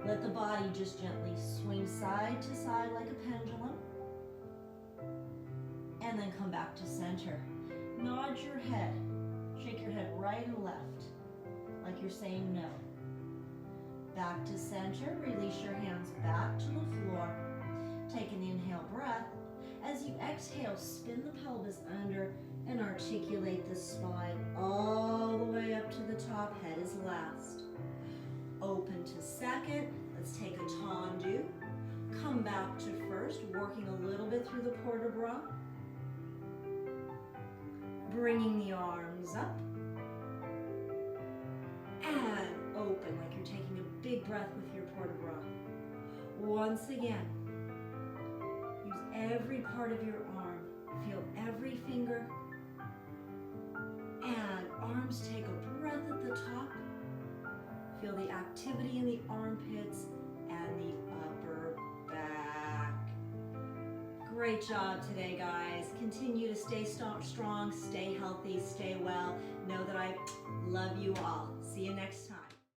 Let the body just gently swing side to side like a pendulum. And then come back to center. Nod your head. Shake your head right and left, like you're saying no. Back to center. Release your hands back to the floor. Take an inhale breath. As you exhale, spin the pelvis under and articulate the spine all the way up to the top. Head is last. Open to second. Let's take a tendu. Come back to first, working a little bit through the port de bras. Bringing the arms up. And open like you're taking a big breath with your port de bras. Once again. Every part of your arm. Feel every finger. And arms take a breath at the top. Feel the activity in the armpits and the upper back. Great job today, guys. Continue to stay strong, stay healthy, stay well. Know that I love you all. See you next time.